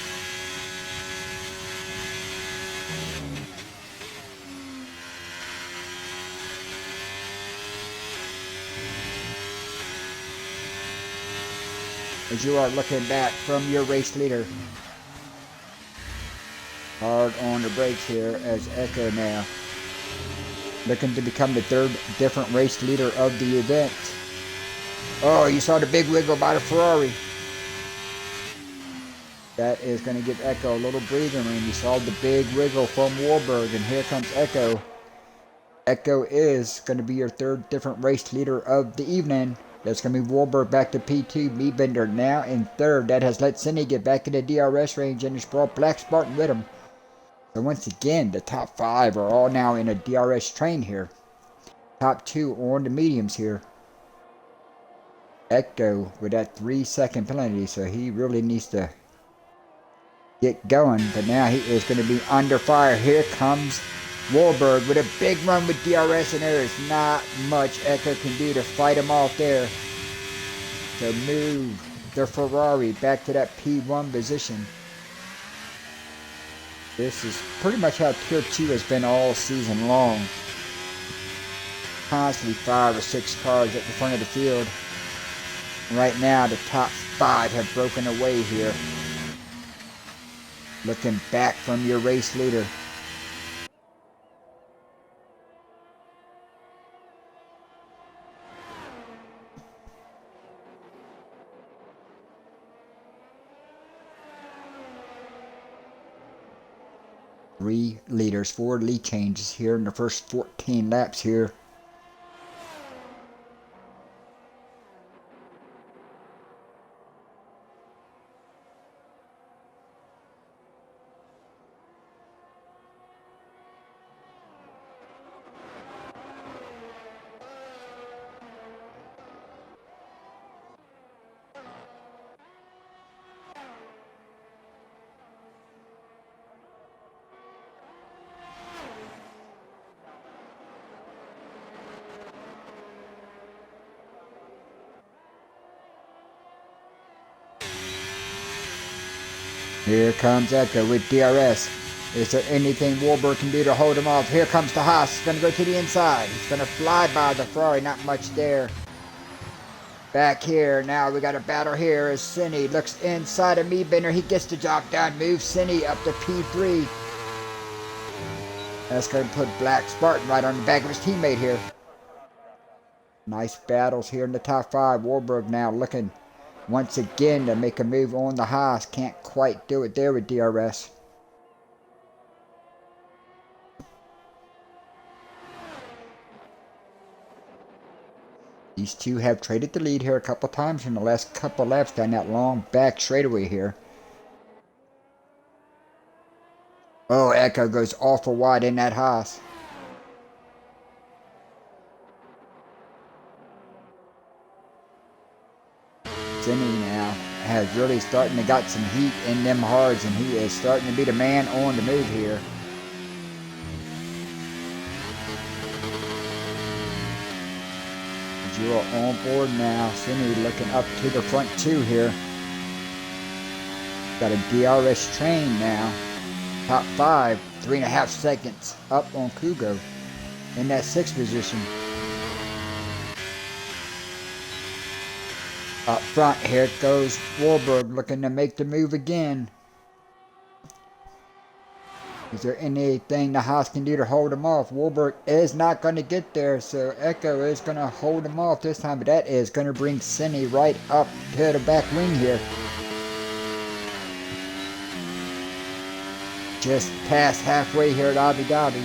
As you are looking back from your race leader. Hard on the brakes here as Echo now looking to become the third different race leader of the event. Oh, you saw the big wiggle by the Ferrari. That is going to give Echo a little breathing room. You saw the big wiggle from Warburg, and here comes Echo. Echo is going to be your third different race leader of the evening. That's going to move Warburg back to P2. Meebender now in third. That has let Cine get back into DRS range and has brought Black Spartan with him. So once again, the top five are all now in a DRS train here. Top two on the mediums here. Echo with that 3-second penalty, so he really needs to get going. But now he is going to be under fire. Here comes Warburg with a big run with DRS, and there is not much Echo can do to fight him off there. To move the Ferrari back to that P1 position. This is pretty much how Tier 2 has been all season long. Constantly 5 or 6 cars at the front of the field. Right now, the top 5 have broken away here. Looking back from your race leader. Three leaders, 4 lead changes here in the first 14 laps here. Here comes Echo with DRS. Is there anything Warburg can do to hold him off? Here comes the Haas. He's going to go to the inside. He's going to fly by the Ferrari. Not much there. Back here. Now we got a battle here as Cine looks inside of Meebender. He gets the job done. Moves Cine up to P3. That's going to put Black Spartan right on the back of his teammate here. Nice battles here in the top 5. Warburg now looking once again to make a move on the Haas. Can't quite do it there with DRS. These two have traded the lead here a couple times in the last couple laps down that long back straightaway here. Oh, Echo goes awful wide in that Haas. Jimmy now has really starting to got some heat in them hards, and he is starting to be the man on the move here. You are on board now. Cindy looking up to the front two here. Got a DRS train now. Top 5, 3.5 seconds up on Kugo in that 6th position. Up front, here goes Warburg looking to make the move again. Is there anything the Haas can do to hold him off? Warburg is not going to get there, so Echo is going to hold him off this time, but that is going to bring Cindy right up to the back wing here. Just past halfway here at Abu Dhabi.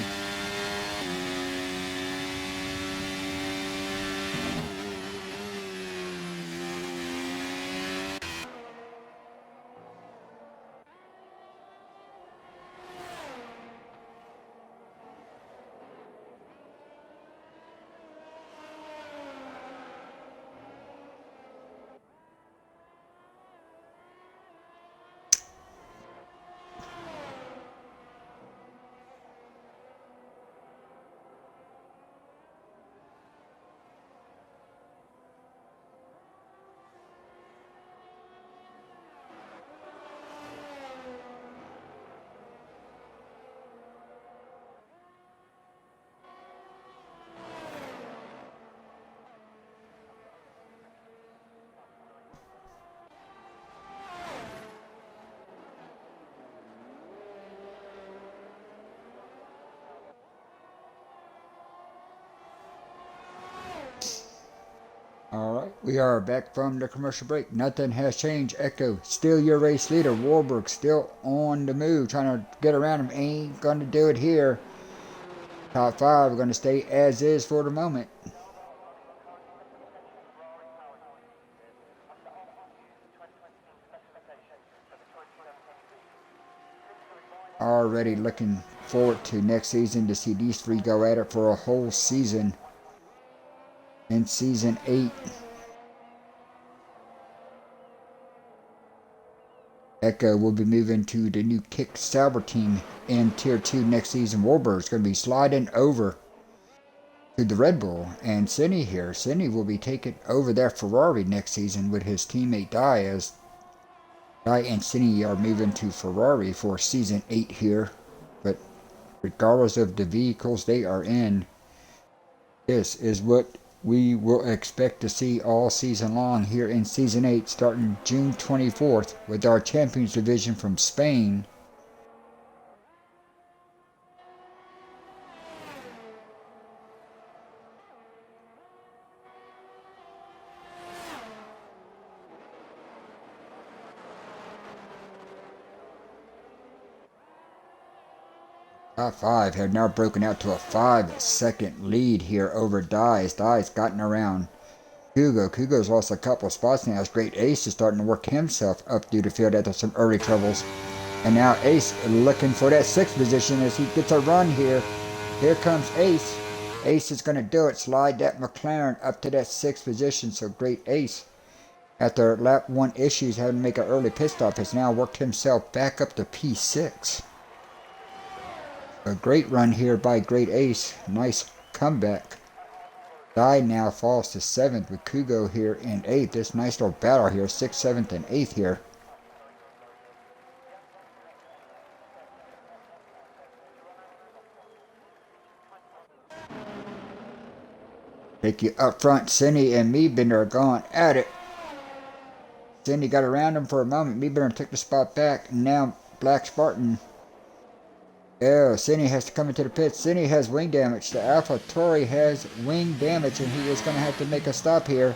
Alright, we are back from the commercial break. Nothing has changed. Echo, still your race leader. Warburg, still on the move, trying to get around him. Ain't going to do it here. Top 5 are going to stay as is for the moment. Already looking forward to next season to see these three go at it for a whole season. In Season 8. Echo will be moving to the new Kick Sauber team in Tier 2 next season. Warburg is going to be sliding over to the Red Bull. And Cindy here. Cindy will be taking over that Ferrari next season with his teammate Dai, as Dai and Cindy are moving to Ferrari for Season 8 here. But regardless of the vehicles they are in, this is what we will expect to see all season long here in Season 8, starting June 24th with our Champions Division from Spain. Top 5 have now broken out to a 5-second lead here over Dai's. Dai's gotten around Kugo. Kugo's lost a couple of spots now as Great Ace is starting to work himself up through the field after some early troubles. And now Ace looking for that 6th position as he gets a run here. Here comes Ace. Ace is going to do it. Slide that McLaren up to that 6th position. So Great Ace, after lap 1 issues, having to make an early pit stop, has now worked himself back up to P6. A great run here by Great Ace. Nice comeback. Dai now falls to 7th with Kugo here in 8th. This nice little battle here. 6th, 7th, and 8th here. Take you up front. Cindy and Meebender are going at it. Cindy got around him for a moment. Meebender took the spot back. And now Black Spartan Oh, Cine has to come into the pit. Cine has wing damage. The Alpha Tauri has wing damage, and he is going to have to make a stop here.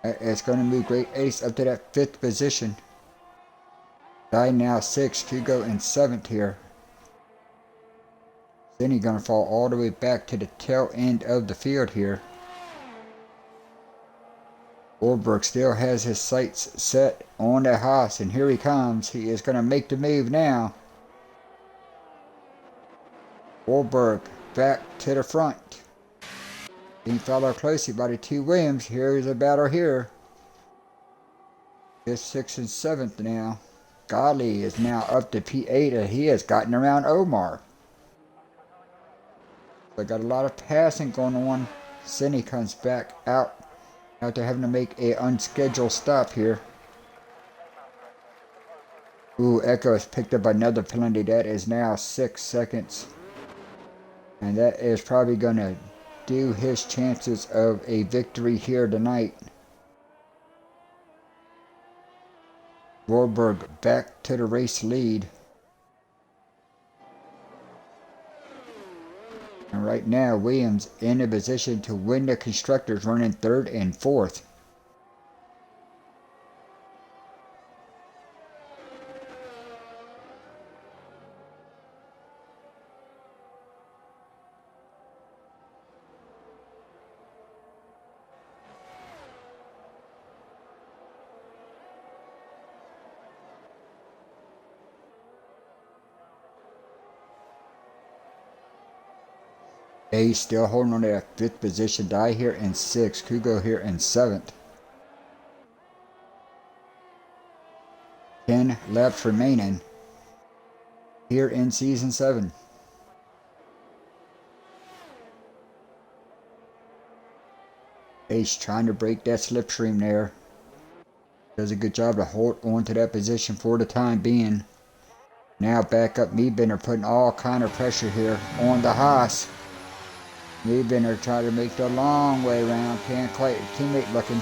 It's going to move Great Ace up to that 5th position. Die now 6, Hugo in 7th here. Cine going to fall all the way back to the tail end of the field here. Goldberg still has his sights set on the Haas, and here he comes. He is going to make the move now. Goldberg back to the front. Being followed closely by the 2 Williams. Here is a battle here. 5th, 6th, and 7th now. Godley is now up to P8, and he has gotten around Omar. They got a lot of passing going on. Cine comes back out after having to make a unscheduled stop here. Ooh, Echo has picked up another penalty. That is now 6 seconds. And that is probably going to do his chances of a victory here tonight. Goldberg back to the race lead. And right now, Williams in a position to win the Constructors, running 3rd and 4th. Ace still holding on to that 5th position. Die here in 6th. Kugo here in 7th. 10 laps remaining here in Season 7. Ace trying to break that slipstream there. Does a good job to hold on to that position for the time being. Now back up Meebender, putting all kind of pressure here on the Haas. Meebender trying to make the long way around. Can't quite. Teammate looking.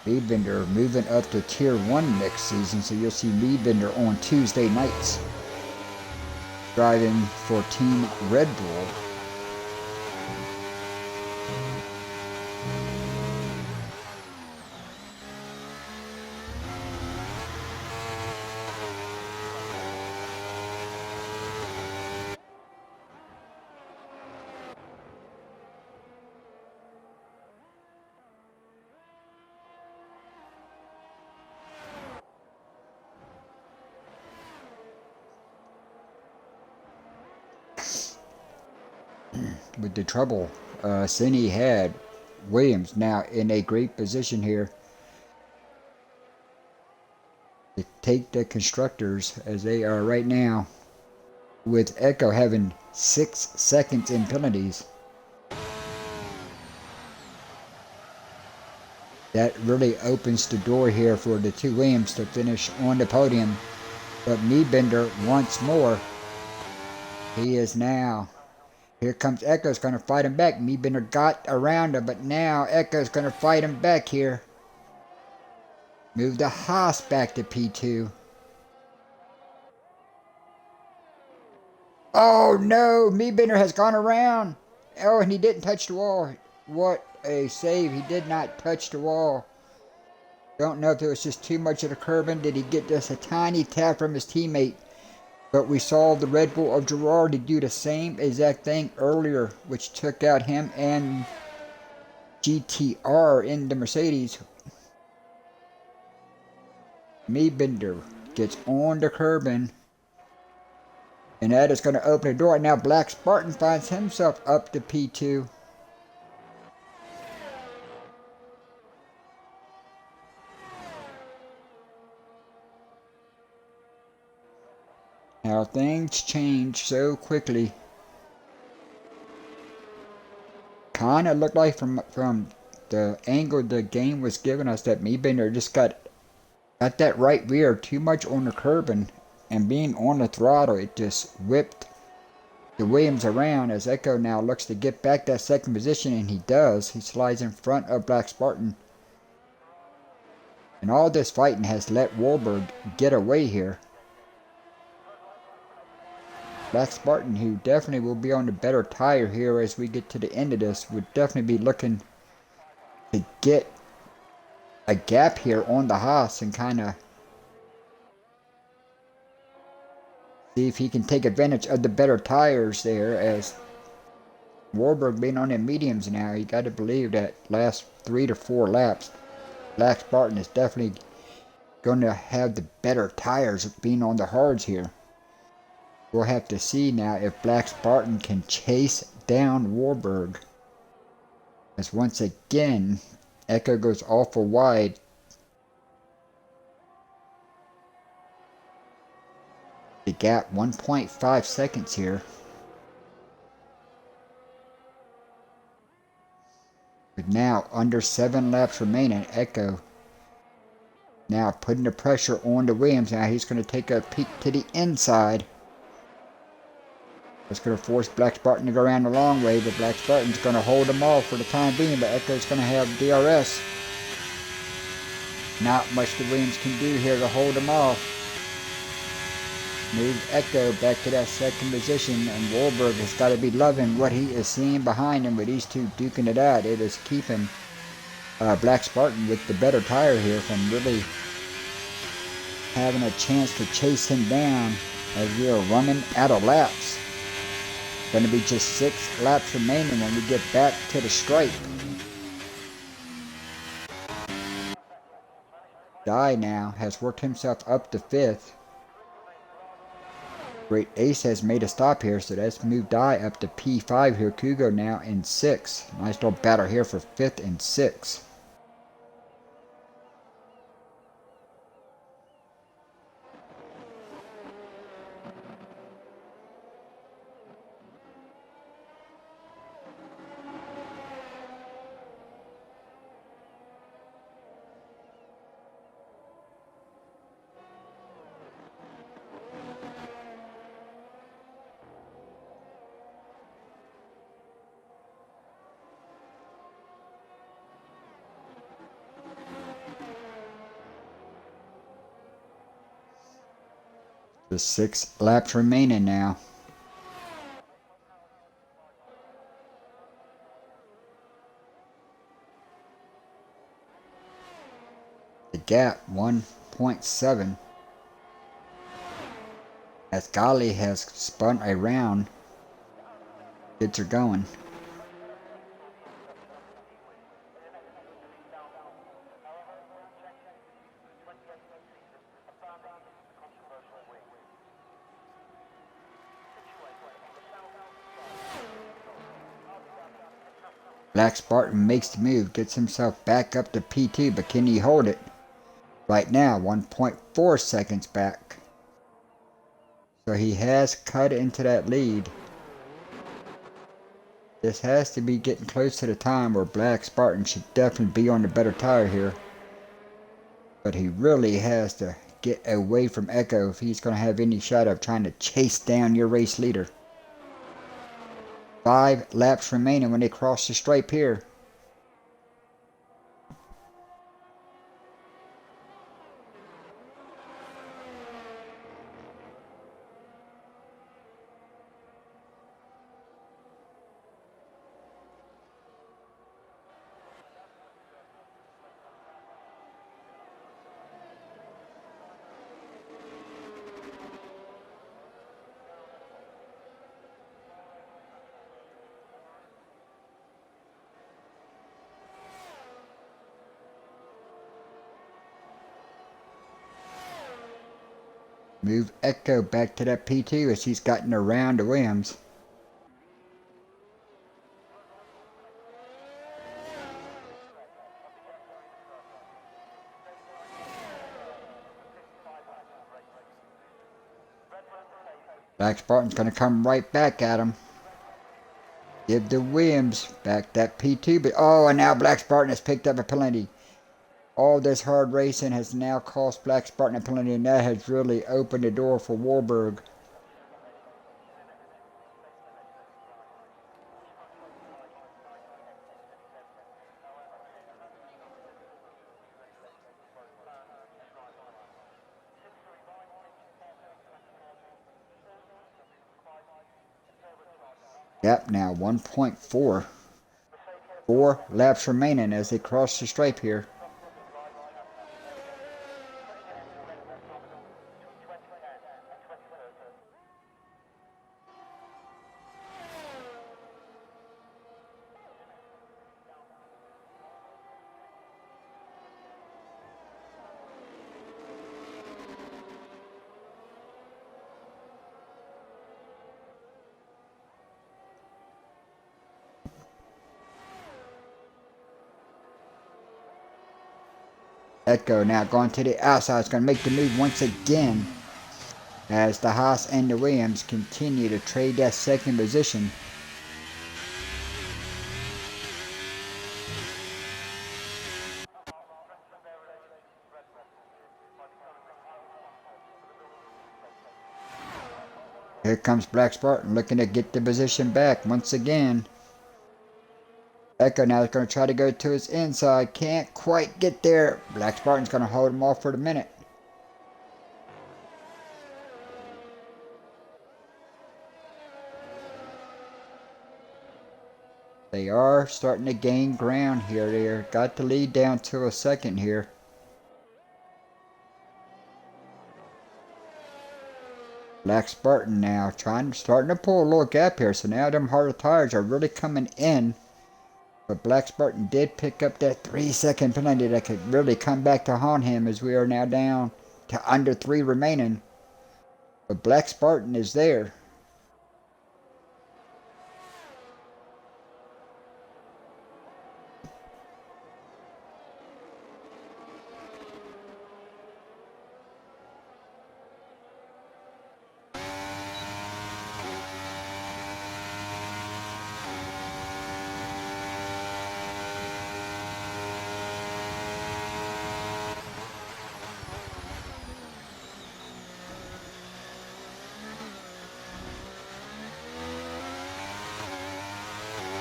Meebender moving up to Tier 1 next season, so you'll see Meebender on Tuesday nights. Driving for Team Red Bull. With the trouble Cine had, Williams now in a great position here to take the Constructors as they are right now, with Echo having 6 seconds in penalties. That really opens the door here for the 2 Williams to finish on the podium. But Meebender once more, he is now. Here comes Echo's going to fight him back. Meebender got around him, but now Echo's going to fight him back here. Move the Haas back to P2. Oh no, Meebender has gone around. Oh, and he didn't touch the wall. What a save. He did not touch the wall. Don't know if it was just too much of the curbing. Did he get just a tiny tap from his teammate? But we saw the Red Bull of Girardi do the same exact thing earlier, which took out him and GTR in the Mercedes. Meebender gets on the curbing, and that is going to open the door. Now Black Spartan finds himself up to P2. How things change so quickly. Kinda looked like from the angle the game was giving us that Meebender just got that right rear too much on the curbing. and being on the throttle, it just whipped the Williams around as Echo now looks to get back that second position, and he does. He slides in front of Black Spartan. And all this fighting has let Warburg get away here. Black Spartan, who definitely will be on the better tire here as we get to the end of this, would definitely be looking to get a gap here on the Haas and kind of see if he can take advantage of the better tires there, as Warburg being on the mediums now. You got to believe that last 3 to 4 laps, Black Spartan is definitely going to have the better tires being on the hards here. We'll have to see now if Black Spartan can chase down Warburg, as once again Echo goes awful wide. The gap 1.5 seconds here. With now under 7 laps remaining, Echo now putting the pressure on the Williams. Now he's going to take a peek to the inside. That's going to force Black Spartan to go around the long way, but Black Spartan's going to hold them off for the time being, but Echo's going to have DRS. Not much the Williams can do here to hold them off. Move Echo back to that second position, and Warburg has got to be loving what he is seeing behind him with these two duking it out. It is keeping Black Spartan with the better tire here from really having a chance to chase him down, as we are running out of laps. Going to be just 6 laps remaining when we get back to the stripe. Dye now has worked himself up to 5th. Great Ace has made a stop here, so that's moved Dye up to P5 here. Kugo now in 6th. Nice little battle here for 5th and 6th. Just 6 laps remaining now. The gap 1.7. As Gali has spun around. Kids are going. Black Spartan makes the move, gets himself back up to P2, but can he hold it? Right now, 1.4 seconds back. So he has cut into that lead. This has to be getting close to the time where Black Spartan should definitely be on the better tire here. But he really has to get away from Echo if he's going to have any shot of trying to chase down your race leader. 5 laps remaining when they cross the stripe here. Move Echo back to that P2 as he's gotten around the Williams. Black Spartan's going to come right back at him. Give the Williams back that P2. But oh, and now Black Spartan has picked up a penalty. All this hard racing has now cost Black Spartan a penalty, and that has really opened the door for Warburg. Yep, now 1.4. 4 laps remaining as they cross the stripe here. Echo now going to the outside. It's going to make the move once again as the Haas and the Williams continue to trade that second position. Here comes Black Spartan looking to get the position back once again. Echo now is going to try to go to his inside. Can't quite get there. Black Spartan's going to hold him off for the minute. They are starting to gain ground here. They got the lead down to a second here. Black Spartan now starting to pull a little gap here. So now them harder tires are really coming in. But Black Spartan did pick up that 3-second penalty that could really come back to haunt him, as we are now down to under 3 remaining. But Black Spartan is there.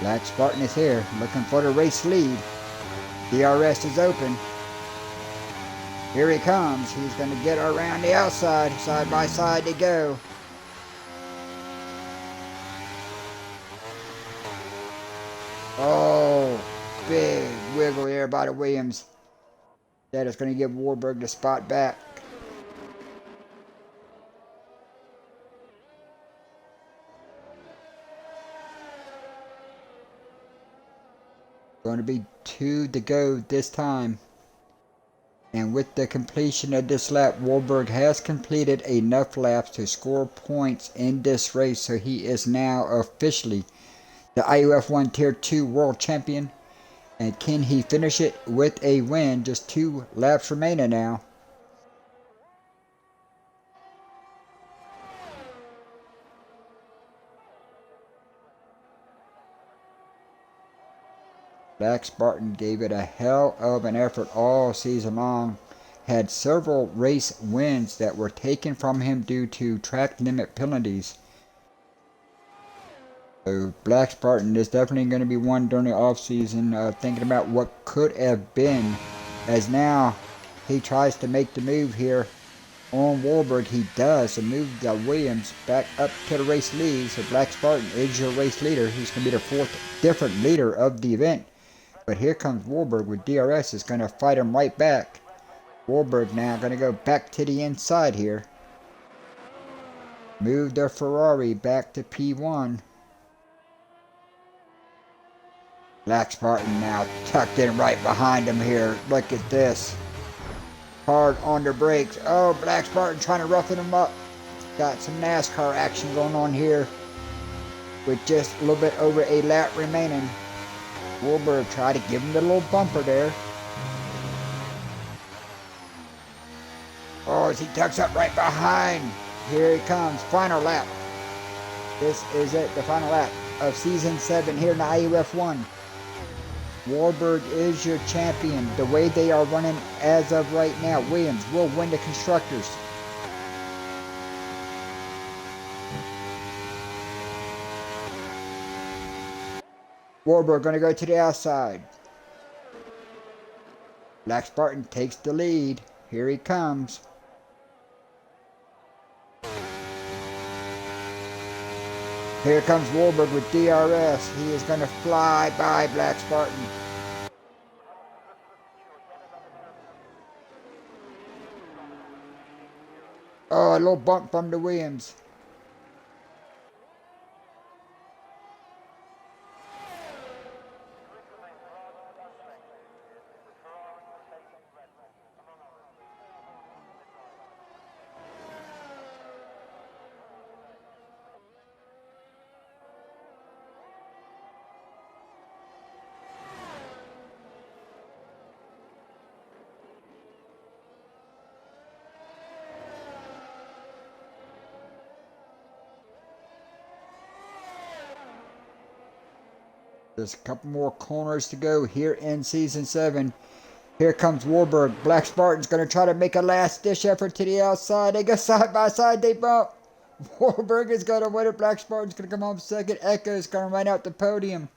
Black Spartan is here, looking for the race lead. DRS is open. Here he comes. He's going to get around the outside. Side by side they go. Oh, big wiggle there by the Williams. That is going to give Warburg the spot back. Going to be 2 to go this time. And with the completion of this lap, Warburg has completed enough laps to score points in this race. So he is now officially the IUF1 Tier 2 World Champion. And can he finish it with a win? Just 2 laps remaining now. Black Spartan gave it a hell of an effort all season long. Had several race wins that were taken from him due to track limit penalties. So Black Spartan is definitely going to be one during the off season, thinking about what could have been. As now he tries to make the move here on Warburg. He does, and move the Williams back up to the race lead. So Black Spartan is your race leader. He's going to be the 4th different leader of the event. But here comes Warburg with DRS. Is going to fight him right back. Warburg now going to go back to the inside here. Move the Ferrari back to P1. Black Spartan now tucked in right behind him here. Look at this. Hard on the brakes. Oh, Black Spartan trying to roughen him up. Got some NASCAR action going on here. With just a little bit over a lap remaining. Warburg tried to give him the little bumper there. Oh, as he tucks up right behind. Here he comes. Final lap. This is it. The final lap of Season 7 here in the IUF1. Warburg is your champion. The way they are running as of right now, Williams will win the Constructors. Warburg going to go to the outside. Black Spartan takes the lead. Here he comes. Here comes Warburg with DRS. He is going to fly by Black Spartan. Oh, a little bump from the Williams. There's a couple more corners to go here in Season 7. Here comes Warburg. Black Spartan's going to try to make a last-ditch effort to the outside. They go side by side. They bump. Warburg is going to win it. Black Spartan's going to come home second. Echo is going to run out the podium.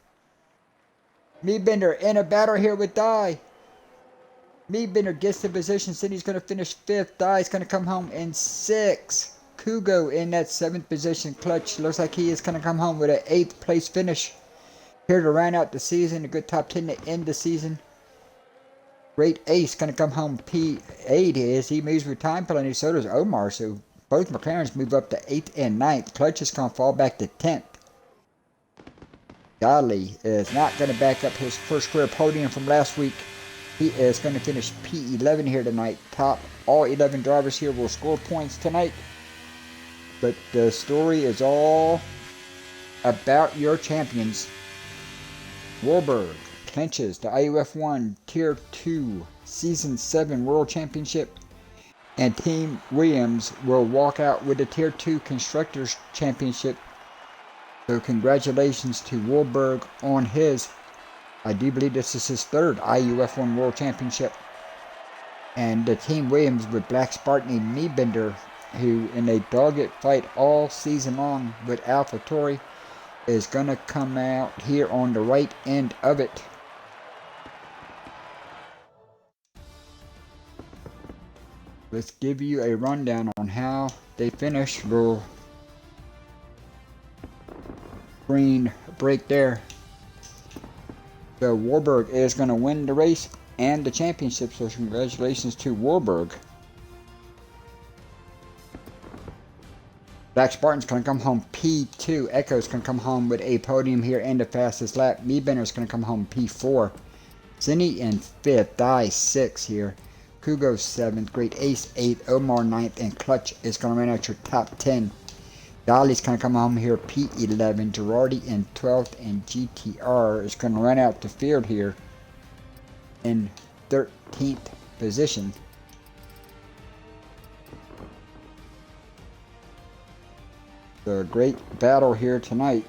Meadbender in a battle here with Dye. Meadbender gets the position. Cindy's going to finish 5th. Dye's going to come home in 6th. Kugo in that 7th position. Clutch looks like he is going to come home with an 8th place finish. Here to round out the season, a good top 10 to end the season. Great Ace going to come home P8 as he moves with time penalty. So does Omar. So both McLarens move up to 8th and 9th. Clutch is going to fall back to 10th. Godley is not going to back up his first career podium from last week. He is going to finish P11 here tonight. Top all 11 drivers here will score points tonight. But the story is all about your champions. Warburg clinches the IUF1 Tier 2 Season 7 World Championship, and Team Williams will walk out with the Tier 2 Constructors Championship. So congratulations to Warburg on his, I do believe this is his 3rd IUF1 World Championship. And the Team Williams with Black Spartan and Meadbender, who in a dogged fight all season long with AlphaTauri, is going to come out here on the right end of it. Let's give you a rundown on how they finished. Little green break there. So Warburg is going to win the race and the championship, so congratulations to Warburg. Black Spartan's going to come home P2. Echo's going to come home with a podium here and the fastest lap. Meadbender's going to come home P4. Zinni in 5th. Dye 6th here. Kugo 7th. Great Ace 8th. Omar 9th. And Clutch is going to run out your top 10. Dolly's going to come home here P11. Girardi in 12th. And GTR is going to run out the field here in 13th position. So a great battle here tonight.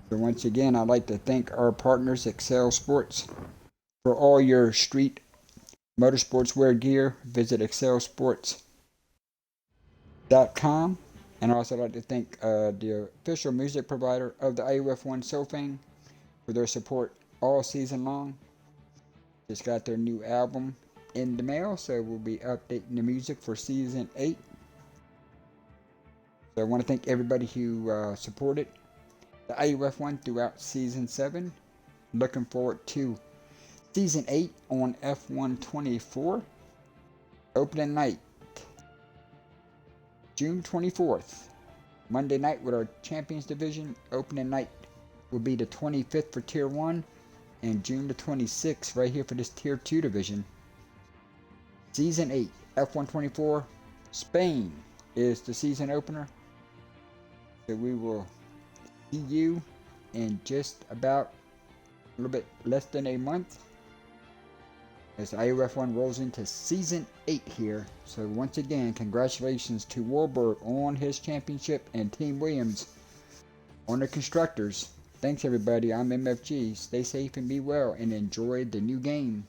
So once again, I'd like to thank our partners, AXCEL Sports, for all your street motorsports wear gear. Visit AXCELSports.com. And I'd also like to thank the official music provider of the IUF1 Solfaing for their support all season long. Just got their new album in the mail, so we'll be updating the music for Season 8. So I want to thank everybody who supported the IUF1 throughout Season 7. Looking forward to Season 8 on F124. Opening night, June 24th. Monday night with our Champions Division. Opening night will be the 25th for Tier 1. And June the 26th right here for this Tier 2 division. Season 8, F124, Spain is the season opener. So we will see you in just about a little bit less than a month. as IUF1 rolls into Season 8 here. So once again, congratulations to Warburg on his championship and Team Williams on the Constructors. Thanks everybody, I'm MFG. Stay safe and be well and enjoy the new game.